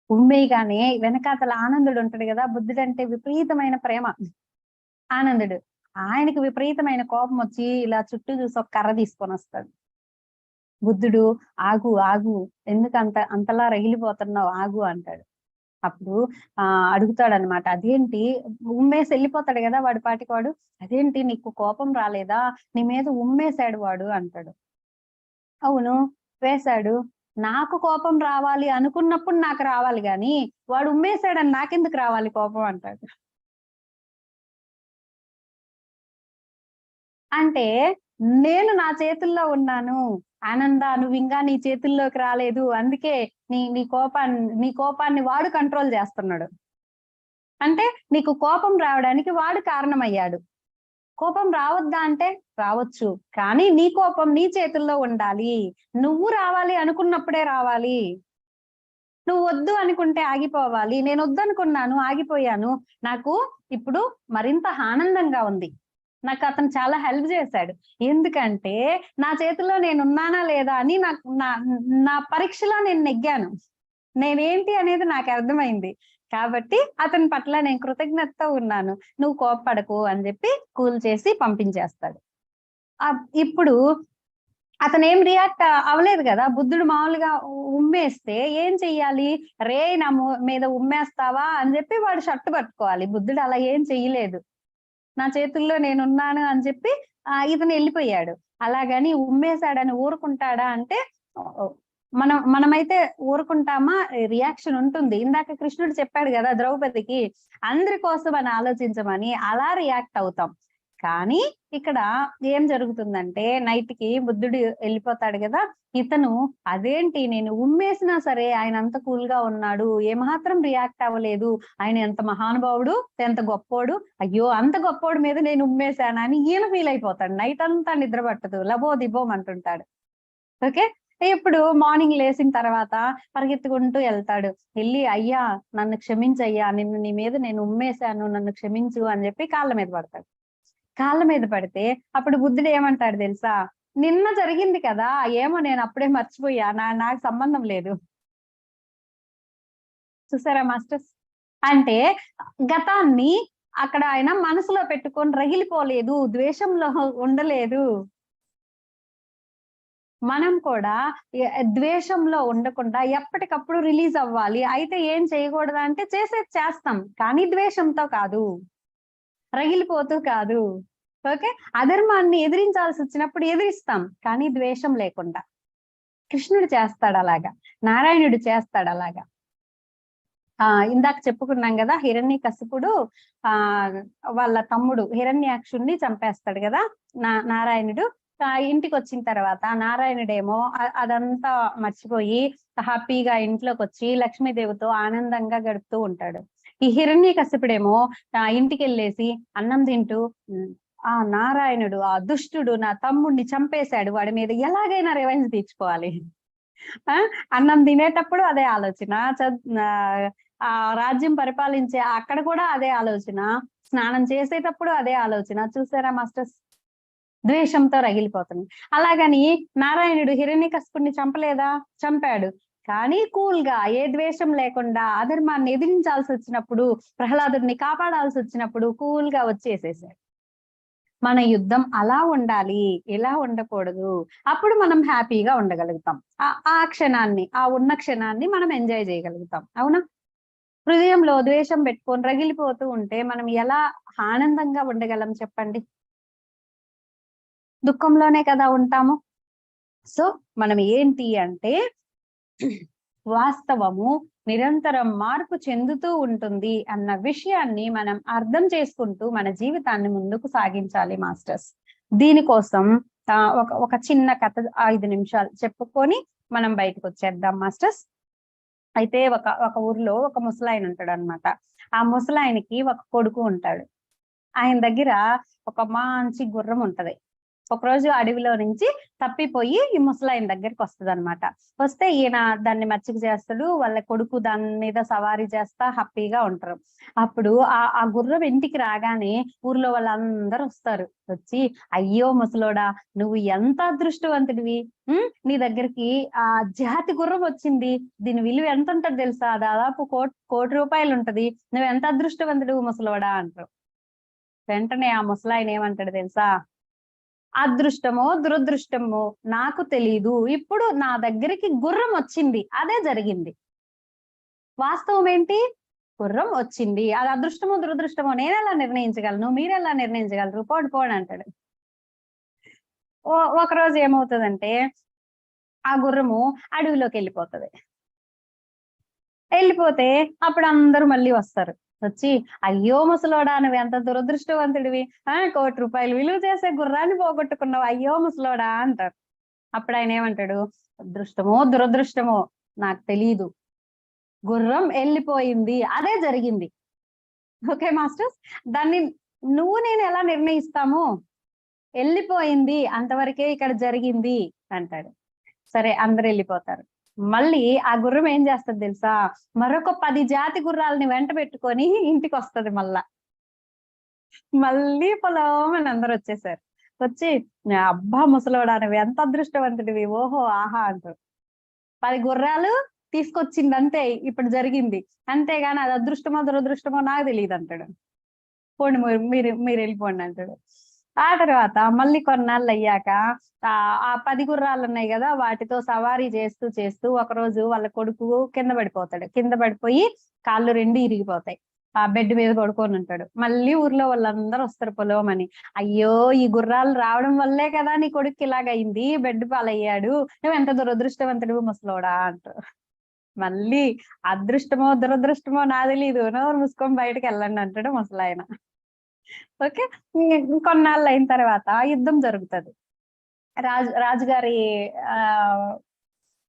Speaker 1: ఉమ్మేయగానే వెనకాతల ఆనందుడు ఉంటాడు కదా, బుద్ధుడు అంటే విపరీతమైన ప్రేమ ఆనందుడు, ఆయనకు విపరీతమైన కోపం వచ్చి ఇలా చుట్టూ చూసి ఒక కర్ర తీసుకొని వస్తాడు. బుద్ధుడు ఆగు ఎందుకు అంతలా రగిలిపోతున్నావు, ఆగు అంటాడు. అప్పుడు అడుగుతాడనమాట, అదేంటి ఉమ్మేసి వెళ్ళిపోతాడు కదా వాడి పాటికి వాడు, అదేంటి నీకు కోపం రాలేదా, నీ మీద ఉమ్మేశాడు వాడు అంటాడు. అవును వేశాడు, నాకు కోపం రావాలి అనుకున్నప్పుడు నాకు రావాలి గాని వాడు ఉమ్మేశాడని నాకెందుకు రావాలి కోపం అంటాడు. అంటే నేను నా చేతుల్లో ఉన్నాను ఆనంద, నువ్వు ఇంకా నీ చేతుల్లోకి రాలేదు, అందుకే నీ కోపాన్ని వాడు కంట్రోల్ చేస్తున్నాడు. అంటే నీకు కోపం రావడానికి వాడు కారణమయ్యాడు. కోపం రావద్దా అంటే రావచ్చు, కానీ నీ కోపం నీ చేతుల్లో ఉండాలి. నువ్వు రావాలి అనుకున్నప్పుడే రావాలి. నువ్వు వద్దు అనుకుంటే ఆగిపోవాలి. నేను వద్దనుకున్నాను, ఆగిపోయాను. నాకు ఇప్పుడు మరింత ఆనందంగా ఉంది. నాకు అతను చాలా హెల్ప్ చేశాడు. ఎందుకంటే నా చేతిలో నేనున్నానా లేదా అని నాకు నా నా పరీక్షలో నేను నెగ్గాను. నేనేంటి అనేది నాకు అర్థమైంది. కాబట్టి అతని పట్ల నేను కృతజ్ఞతతో ఉన్నాను. నువ్వు కోప్పడకు అని చెప్పి కూల్ చేసి పంపించేస్తాడు. ఇప్పుడు అతనేం రియాక్ట్ అవ్వలేదు కదా. బుద్ధుడు మామూలుగా ఉమ్మేస్తే ఏం చెయ్యాలి? రేయ్ నా మీద ఉమ్మేస్తావా అని చెప్పి వాడు షర్టు పట్టుకోవాలి. బుద్ధుడు అలా ఏం చెయ్యలేదు. నా చేతుల్లో నేనున్నాను అని చెప్పి ఇతను వెళ్ళిపోయాడు. అలాగని ఉమ్మేశాడని ఊరుకుంటాడా అంటే మనమైతే ఊరుకుంటామా? రియాక్షన్ ఉంటుంది. ఇందాక కృష్ణుడు చెప్పాడు కదా ద్రౌపదికి, అందరి కోసం అని ఆలోచించమని, అలా రియాక్ట్ అవుతాం. కానీ ఇక్కడ ఏం జరుగుతుందంటే నైట్ కి బుద్ధుడు వెళ్ళిపోతాడు కదా, ఇతను అదేంటి నేను ఉమ్మేసినా సరే ఆయన అంత కూల్ గా ఉన్నాడు, ఏమాత్రం రియాక్ట్ అవ్వలేదు, ఆయన ఎంత మహానుభావుడు, ఎంత గొప్పోడు, అయ్యో అంత గొప్పోడు మీద నేను ఉమ్మేశానని ఈయన ఫీల్ అయిపోతాడు. నైట్ అంతా నిద్ర పట్టదు, లబో దిబోం అంటుంటాడు. ఓకే, ఇప్పుడు మార్నింగ్ లేచిన తర్వాత పరిగెత్తుకుంటూ వెళ్తాడు. వెళ్ళి అయ్యా నన్ను క్షమించయ్యా, నీ మీద నేను ఉమ్మేశాను, నన్ను క్షమించు అని చెప్పి కాళ్ళ మీద పడతాడు. కాళ్ళ మీద పడితే అప్పుడు బుద్ధుడు ఏమంటాడు తెలుసా? నిన్న జరిగింది కదా, ఏమో నేను అప్పుడే మర్చిపోయా, నాకు సంబంధం లేదు. చూసారా మాస్టర్స్? అంటే గతాన్ని అక్కడ ఆయన మనసులో పెట్టుకొని రగిలిపోలేదు, ద్వేషంలో ఉండలేదు. మనం కూడా ద్వేషంలో ఉండకుండా ఎప్పటికప్పుడు రిలీజ్ అవ్వాలి. అయితే ఏం చేయకూడదు అంటే చేసేది చేస్తాం, కానీ ద్వేషంతో కాదు, రగిలిపోతూ కాదు. ఓకే, అధర్మాన్ని ఎదిరించాల్సి వచ్చినప్పుడు ఎదిరిస్తాం, కానీ ద్వేషం లేకుండా. కృష్ణుడు చేస్తాడు అలాగా, నారాయణుడు చేస్తాడు అలాగా. ఇందాక చెప్పుకున్నాం కదా, హిరణ్యకశిపుడు వాళ్ళ తమ్ముడు హిరణ్యాక్షుణ్ణి చంపేస్తాడు కదా నారాయణుడు. ఇంటికి వచ్చిన తర్వాత నారాయణుడేమో అదంతా మర్చిపోయి హ్యాపీగా ఇంట్లోకి వచ్చి లక్ష్మీదేవితో ఆనందంగా గడుపుతూ ఉంటాడు. ఈ హిరణ్యకశిపుడేమో ఇంటికి వెళ్ళేసి అన్నం తింటూ, ఆ నారాయణుడు ఆ దుష్టుడు నా తమ్ముడిని చంపేశాడు, వాడి మీద ఎలాగైనా రివెంజ్ తీర్చుకోవాలి. అన్నం తినేటప్పుడు అదే ఆలోచన, ఆ రాజ్యం పరిపాలించే అక్కడ కూడా అదే ఆలోచన, స్నానం చేసేటప్పుడు అదే ఆలోచన. చూసారా మాస్టర్స్? ద్వేషంతో రగిలిపోతుంది. అలాగని నారాయణుడు హిరణ్యకశిపుడిని చంపలేదా? చంపాడు. కానీ కూల్ గా, ఏ ద్వేషం లేకుండా, అధర్మాన్ని ఎదిరించాల్సి వచ్చినప్పుడు, ప్రహ్లాదుడిని కాపాడాల్సి వచ్చినప్పుడు కూల్ గా వచ్చేసేసాడు. మన యుద్ధం అలా ఉండాలి, ఇలా ఉండకూడదు. అప్పుడు మనం హ్యాపీగా ఉండగలుగుతాం. ఆ క్షణాన్ని, ఆ ఉన్న క్షణాన్ని మనం ఎంజాయ్ చేయగలుగుతాం. అవునా? హృదయంలో ద్వేషం పెట్టుకొని రగిలిపోతూ ఉంటే మనం ఎలా ఆనందంగా ఉండగలం చెప్పండి? దుఃఖంలోనే కదా ఉంటాము. సో మనం ఏంటి అంటే వాస్తవము నిరంతరం మార్పు చెందుతూ ఉంటుంది అన్న విషయాన్ని మనం అర్థం చేసుకుంటూ మన జీవితాన్ని ముందుకు సాగించాలి మాస్టర్స్. దీనికోసం ఒక చిన్న కథ 5 నిమిషాలు చెప్పుకొని మనం బయటకు వచ్చేద్దాం మాస్టర్స్. అయితే ఒక ఊర్లో ఒక ముసలాయన ఉంటాడు అనమాట. ఆ ముసలాయనకి ఒక కొడుకు ఉంటాడు. ఆయన దగ్గర ఒక మంచి గుర్రం ఉంటది. ఒకరోజు అడవిలో నుంచి తప్పిపోయి ఈ ముసలాయన దగ్గరికి వస్తుంది అనమాట. వస్తే ఈయన దాన్ని మచ్చిక చేస్తాడు, వాళ్ళ కొడుకు దాని మీద సవారీ చేస్తా హ్యాపీగా ఉంటారు. అప్పుడు ఆ గుర్రం ఇంటికి రాగానే ఊర్లో వాళ్ళందరూ వస్తారు. వచ్చి, అయ్యో ముసలోడా, నువ్వు ఎంత అదృష్టవంతుడివి, నీ దగ్గరికి ఆ జాతి గుర్రం వచ్చింది, దీని విలువ ఎంత ఉంటది తెలుసా? దాదాపు కోటి రూపాయలు ఉంటది, నువ్వు ఎంత అదృష్టవంతుడు ముసలోడా అంటారు. వెంటనే ఆ ముసలాయన ఏమంటాడు తెలుసా? అదృష్టమో దురదృష్టమో నాకు తెలీదు, ఇప్పుడు నా దగ్గరికి గుర్రం వచ్చింది, అదే జరిగింది. వాస్తవం ఏంటి? గుర్రం వచ్చింది. అది అదృష్టమో దురదృష్టమో నేనెలా నిర్ణయించగలను, మీరెలా నిర్ణయించగలరు, పోండి పోండి అంటాడు. ఒకరోజు ఏమవుతదంటే ఆ గుర్రము అడవిలోకి వెళ్ళిపోతది. వెళ్ళిపోతే అప్పుడు అందరూ మళ్ళీ వస్తారు. వచ్చి, అయ్యో ముసలోడా నువ్వెంత దురదృష్టవంతుడివి, 1,00,00,000 విలువ చేసే గుర్రాన్ని పోగొట్టుకున్నావు, అయ్యో ముసలోడా అంటారు. అప్పుడు ఆయన ఏమంటాడు, అదృష్టమో దురదృష్టమో నాకు తెలీదు, గుర్రం వెళ్ళిపోయింది, అదే జరిగింది. ఓకే మాస్టర్స్, దాన్ని నువ్వు నేను ఎలా నిర్ణయిస్తాము? వెళ్ళిపోయింది అంతవరకే ఇక్కడ జరిగింది అంటాడు. సరే అందరు వెళ్ళిపోతారు. మళ్ళీ ఆ గుర్రం ఏం చేస్తది తెలుసా? మరొక 10 జాతి గుర్రాలని వెంట పెట్టుకొని ఇంటికి వస్తది మళ్ళా. మళ్ళీ పొలమని అందరు వచ్చేసారు. వచ్చి, అబ్బా ముసలోడా నువ్వు ఎంత అదృష్టవంతుడివి, ఓహో ఆహా అంటారు. 10 గుర్రాలు తీసుకొచ్చింది అంతే, ఇప్పుడు జరిగింది. అంతేగాని అది అదృష్టమో దురదృష్టమో నాకు తెలియదు అంటాడు. పోండి మీరు మీరు వెళ్ళిపోండి అంటాడు. ఆ తర్వాత మళ్ళీ కొన్నాళ్ళు అయ్యాక ఆ 10 గుర్రాలు ఉన్నాయి కదా, వాటితో సవారీ చేస్తూ చేస్తూ ఒకరోజు వాళ్ళ కొడుకు కింద పడిపోతాడు. కింద పడిపోయి కాళ్ళు 2 ఇరిగిపోతాయి. ఆ బెడ్ మీద పడుకొని ఉంటాడు. మళ్ళీ ఊర్లో వాళ్ళందరూ వస్తారు పొలమని. అయ్యో ఈ గుర్రాలు రావడం వల్లే కదా నీ కొడుకు ఇలాగయింది, బెడ్ పాలయ్యాడు, నువ్వు ఎంత దురదృష్టవంతుడు ముసలోడా అంటారు. మళ్ళీ అదృష్టమో దురదృష్టమో నా తెలీదు, నోరు మూసుకొని బయటకు వెళ్ళండి అంటాడు ముసలాయన. ఓకే. కొన్నాళ్ళు అయిన తర్వాత యుద్ధం జరుగుతది. రాజుగారి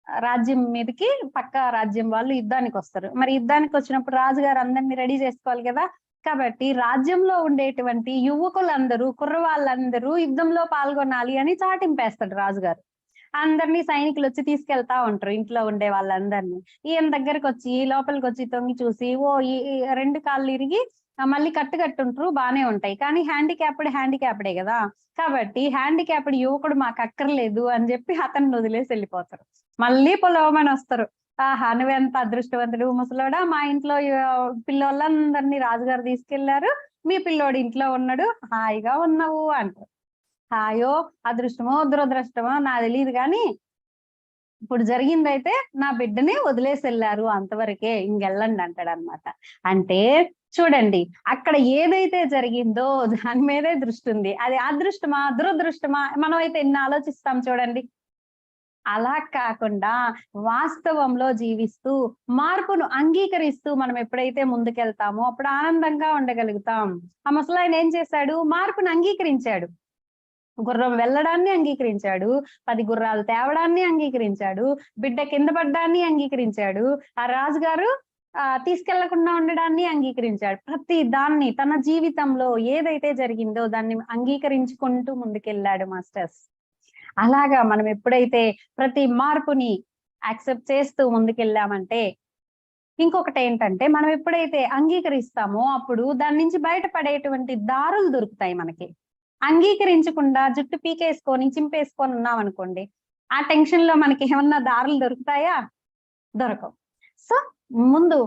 Speaker 1: రాజ్యం మీదకి పక్క రాజ్యం వాళ్ళు యుద్ధానికి వస్తారు. మరి యుద్ధానికి వచ్చినప్పుడు రాజుగారు అందరినీ రెడీ చేసుకోవాలి కదా. కాబట్టి రాజ్యంలో ఉండేటువంటి యువకులందరూ, కుర్రవాళ్ళందరూ యుద్ధంలో పాల్గొనాలి అని చాటింపేస్తాడు రాజుగారు. అందరినీ సైనికులు వచ్చి తీసుకెళ్తా ఉంటారు ఇంట్లో ఉండే వాళ్ళందరినీ. ఈయన దగ్గరకు వచ్చి లోపలికి వచ్చి తొంగి చూసి, ఓ ఈ 2 కాళ్ళు ఇరిగి మళ్ళీ కట్టుకుంటారు, బానే ఉంటాయి, కానీ హ్యాండిక్యాప్డే కదా, కాబట్టి హ్యాండిక్యాప్డ్ యువకుడు మాకు అక్కర్లేదు అని చెప్పి అతన్ని వదిలేసి వెళ్ళిపోతారు. మళ్ళీ పొలవమని వస్తారు. ఆహా నువ్వెంత అదృష్టవంతుడు ముసలోడా, మా ఇంట్లో పిల్లోళ్ళందరినీ రాజుగారు తీసుకెళ్లారు, మీ పిల్లోడు ఇంట్లో ఉన్నాడు, హాయిగా ఉన్నావు అంటారు. హాయో అదృష్టమో దురదృష్టమో నాకు తెలియదు కానీ ఇప్పుడు జరిగిందైతే నా బిడ్డని వదిలేసి వెళ్ళారు అంతవరకే, ఇంకెళ్ళండి అంటాడు అనమాట. అంటే చూడండి, అక్కడ ఏదైతే జరిగిందో దాని మీదే దృష్టి ఉంది. అది అదృష్టమా దురదృష్టమా మనం అయితే ఎన్ని ఆలోచిస్తాం చూడండి. అలా కాకుండా వాస్తవంలో జీవిస్తూ మార్పును అంగీకరిస్తూ మనం ఎప్పుడైతే ముందుకెళ్తామో అప్పుడు ఆనందంగా ఉండగలుగుతాం. ఆ ముసలాయన ఏం చేశాడు? మార్పును అంగీకరించాడు. గుర్రం వెళ్ళడాన్ని అంగీకరించాడు, 10 గుర్రాలు తేవడాన్ని అంగీకరించాడు, బిడ్డ కింద పడ్డాన్ని అంగీకరించాడు, ఆ రాజుగారు తీసుకెళ్లకుండా ఉండడాన్ని అంగీకరించాడు. ప్రతి దాన్ని తన జీవితంలో ఏదైతే జరిగిందో దాన్ని అంగీకరించుకుంటూ ముందుకెళ్ళాడు మాస్టర్స్. అలాగా మనం ఎప్పుడైతే ప్రతి మార్పుని యాక్సెప్ట్ చేస్తూ ముందుకెళ్ళామంటే, ఇంకొకటి ఏంటంటే మనం ఎప్పుడైతే అంగీకరిస్తామో అప్పుడు దాని నుంచి బయటపడేటువంటి దారులు దొరుకుతాయి మనకి. అంగీకరించకుండా జుట్టు పీకేసుకొని చింపేసుకొని ఉన్నాం అనుకోండి, ఆ టెన్షన్ లో మనకి ఏమన్నా దారులు దొరుకుతాయా? దొరకవు. సో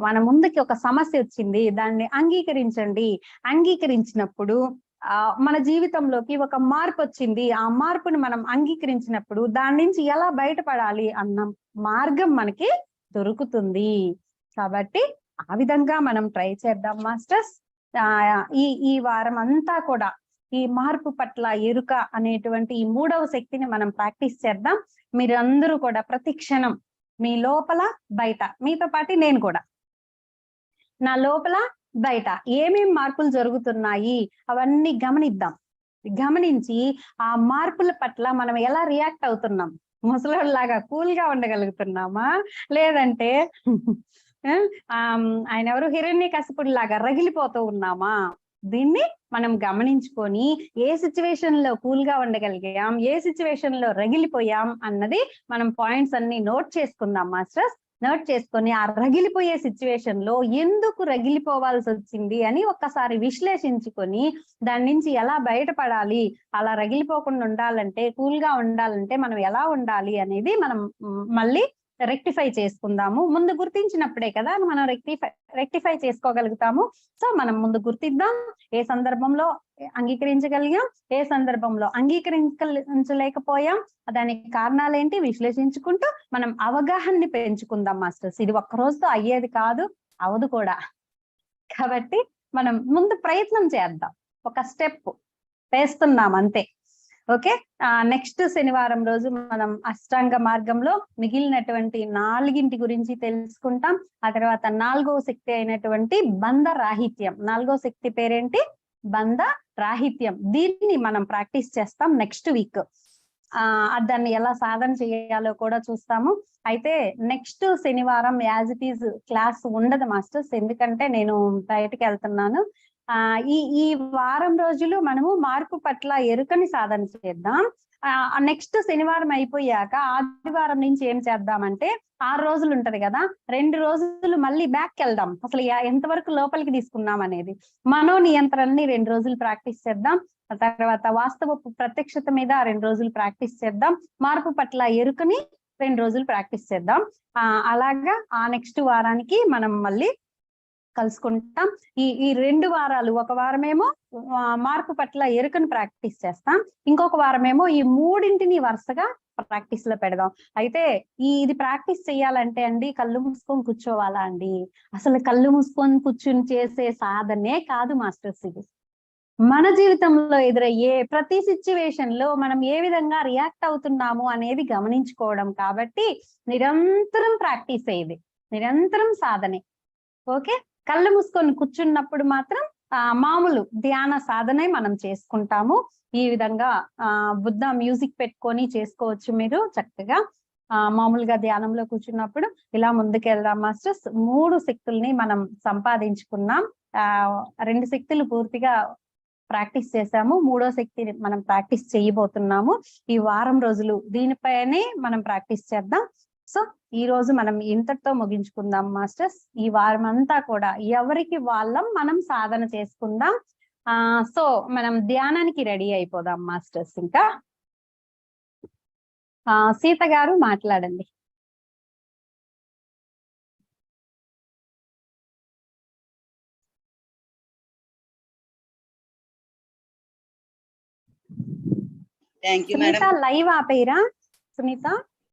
Speaker 1: మన ముందుకి ఒక సమస్య వచ్చింది, దాన్ని అంగీకరించండి. అంగీకరించినప్పుడు మన జీవితంలోకి ఒక మార్పు వచ్చింది. ఆ మార్పుని మనం అంగీకరించినప్పుడు దాని నుంచి ఎలా బయటపడాలి అన్న మార్గం మనకి దొరుకుతుంది. కాబట్టి ఆ విధంగా మనం ట్రై చేద్దాం మాస్టర్స్. ఈ వారం అంతా కూడా ఈ మార్పు పట్ల ఎరుక అనేటువంటి ఈ 3వ శక్తిని మనం ప్రాక్టీస్ చేద్దాం. మీరందరూ కూడా ప్రతి క్షణం మీ లోపల బయట, మీతో పాటు నేను కూడా, నా లోపల బయట ఏమేం మార్పులు జరుగుతున్నాయి అవన్నీ గమనిద్దాం. గమనించి ఆ మార్పుల పట్ల మనం ఎలా రియాక్ట్ అవుతున్నాం, ముసలోళ్ళలాగా కూల్ గా ఉండగలుగుతున్నామా, లేదంటే ఆయన ఎవరు హిరణ్యకశిపుడిలాగా రగిలిపోతూ ఉన్నామా? దీన్ని మనం గమనించుకొని ఏ సిచ్యువేషన్ లో కూల్ గా ఉండగలిగాం, ఏ సిచ్యువేషన్ లో రగిలిపోయాం అన్నది మనం పాయింట్స్ అన్ని నోట్ చేసుకుందాం మాస్టర్స్. నోట్ చేసుకొని ఆ రగిలిపోయే సిచ్యువేషన్ లో ఎందుకు రగిలిపోవాల్సి వచ్చింది అని ఒక్కసారి విశ్లేషించుకొని దాని నుంచి ఎలా బయటపడాలి, అలా రగిలిపోకుండా ఉండాలంటే, కూల్ గా ఉండాలంటే మనం ఎలా ఉండాలి అనేది మనం మళ్ళీ రెక్టిఫై చేసుకుందాము. ముందు గుర్తించినప్పుడే కదా మనం రెక్టిఫై చేసుకోగలుగుతాము. సో మనం ముందు గుర్తిద్దాం, ఏ సందర్భంలో అంగీకరించగలిగాం, ఏ సందర్భంలో అంగీకరించలేకపోయాం, దానికి కారణాలు ఏంటి విశ్లేషించుకుంటూ మనం అవగాహనని పెంచుకుందాం మాస్టర్స్. ఇది ఒక్క రోజుతో అయ్యేది కాదు, అవదు కూడా. కాబట్టి మనం ముందు ప్రయత్నం చేద్దాం, ఒక స్టెప్ వేస్తున్నాం అంతే. ఓకే, నెక్స్ట్ శనివారం రోజు మనం అష్టాంగ మార్గంలో మిగిలినటువంటి 4 గురించి తెలుసుకుంటాం. ఆ తర్వాత 4వ శక్తి అయినటువంటి బంధ రాహిత్యం. 4వ శక్తి పేరేంటి? బంధ రాహిత్యం. దీన్ని మనం ప్రాక్టీస్ చేస్తాం నెక్స్ట్ వీక్. దాన్ని ఎలా సాధన చేయాలో కూడా చూస్తాము. అయితే నెక్స్ట్ శనివారం యాజ్ ఇట్ ఈజ్ క్లాస్ ఉండదు మాస్టర్స్, ఎందుకంటే నేను బయటకు వెళ్తున్నాను. ఈ వారం రోజులు మనము మార్పు పట్ల ఎరుకని సాధన చేద్దాం. నెక్స్ట్ శనివారం అయిపోయాక ఆదివారం నుంచి ఏం చేద్దామంటే 6 రోజులు ఉంటది కదా, 2 రోజులు మళ్ళీ బ్యాక్ వెళ్దాం. అసలు ఎంతవరకు లోపలికి తీసుకున్నాం అనేది మనో నియంత్రణని 2 రోజులు ప్రాక్టీస్ చేద్దాం. ఆ తర్వాత వాస్తవ ప్రత్యక్షత మీద 2 రోజులు ప్రాక్టీస్ చేద్దాం. మార్పు పట్ల ఎరుకని 2 రోజులు ప్రాక్టీస్ చేద్దాం. అలాగా ఆ నెక్స్ట్ వారానికి మనం మళ్ళీ కలుసుకుంటాం. ఈ 2 వారాలు, ఒక వారమేమో మార్పు పట్ల ఎరుకను ప్రాక్టీస్ చేస్తాం, ఇంకొక వారమేమో ఈ 3 వరుసగా ప్రాక్టీస్ లో పెడదాం. అయితే ఇది ప్రాక్టీస్ చేయాలంటే అండి కళ్ళు మూసుకొని కూర్చోవాలా అండి? అసలు కళ్ళు మూసుకొని కూర్చుని చేసే సాధనే కాదు మాస్టర్స్. ఇది మన జీవితంలో ఎదురయ్యే ప్రతి సిచ్యువేషన్ లో మనం ఏ విధంగా రియాక్ట్ అవుతున్నాము అనేది గమనించుకోవడం. కాబట్టి నిరంతరం ప్రాక్టీస్ అయ్యేది, నిరంతరం సాధనే. ఓకే, కళ్ళు మూసుకొని కూర్చున్నప్పుడు మాత్రం మామూలు ధ్యాన సాధనే మనం చేసుకుంటాము. ఈ విధంగా బుద్ధ మ్యూజిక్ పెట్టుకొని చేసుకోవచ్చు మీరు చక్కగా. మామూలుగా ధ్యానంలో కూర్చున్నప్పుడు ఇలా ముందుకెళ్దాం మాస్టర్స్. 3 శక్తుల్ని మనం సంపాదించుకున్నాం. 2 శక్తులు పూర్తిగా ప్రాక్టీస్ చేసాము, 3వ శక్తిని మనం ప్రాక్టీస్ చేయబోతున్నాము. ఈ వారం రోజులు దీనిపైనే మనం ప్రాక్టీస్ చేద్దాం. సో ఈ రోజు మనం ఇంతటితో ముగించుకుందాం మాస్టర్స్. ఈ వారం అంతా కూడా ఎవరికి వాళ్ళం మనం సాధన చేసుకుందాం. సో మనం ధ్యానానికి రెడీ అయిపోదాం మాస్టర్స్. ఇంకా సీత గారు మాట్లాడండి.
Speaker 2: Thank you madam.
Speaker 1: లైవ్ ఆపేరా సునీత?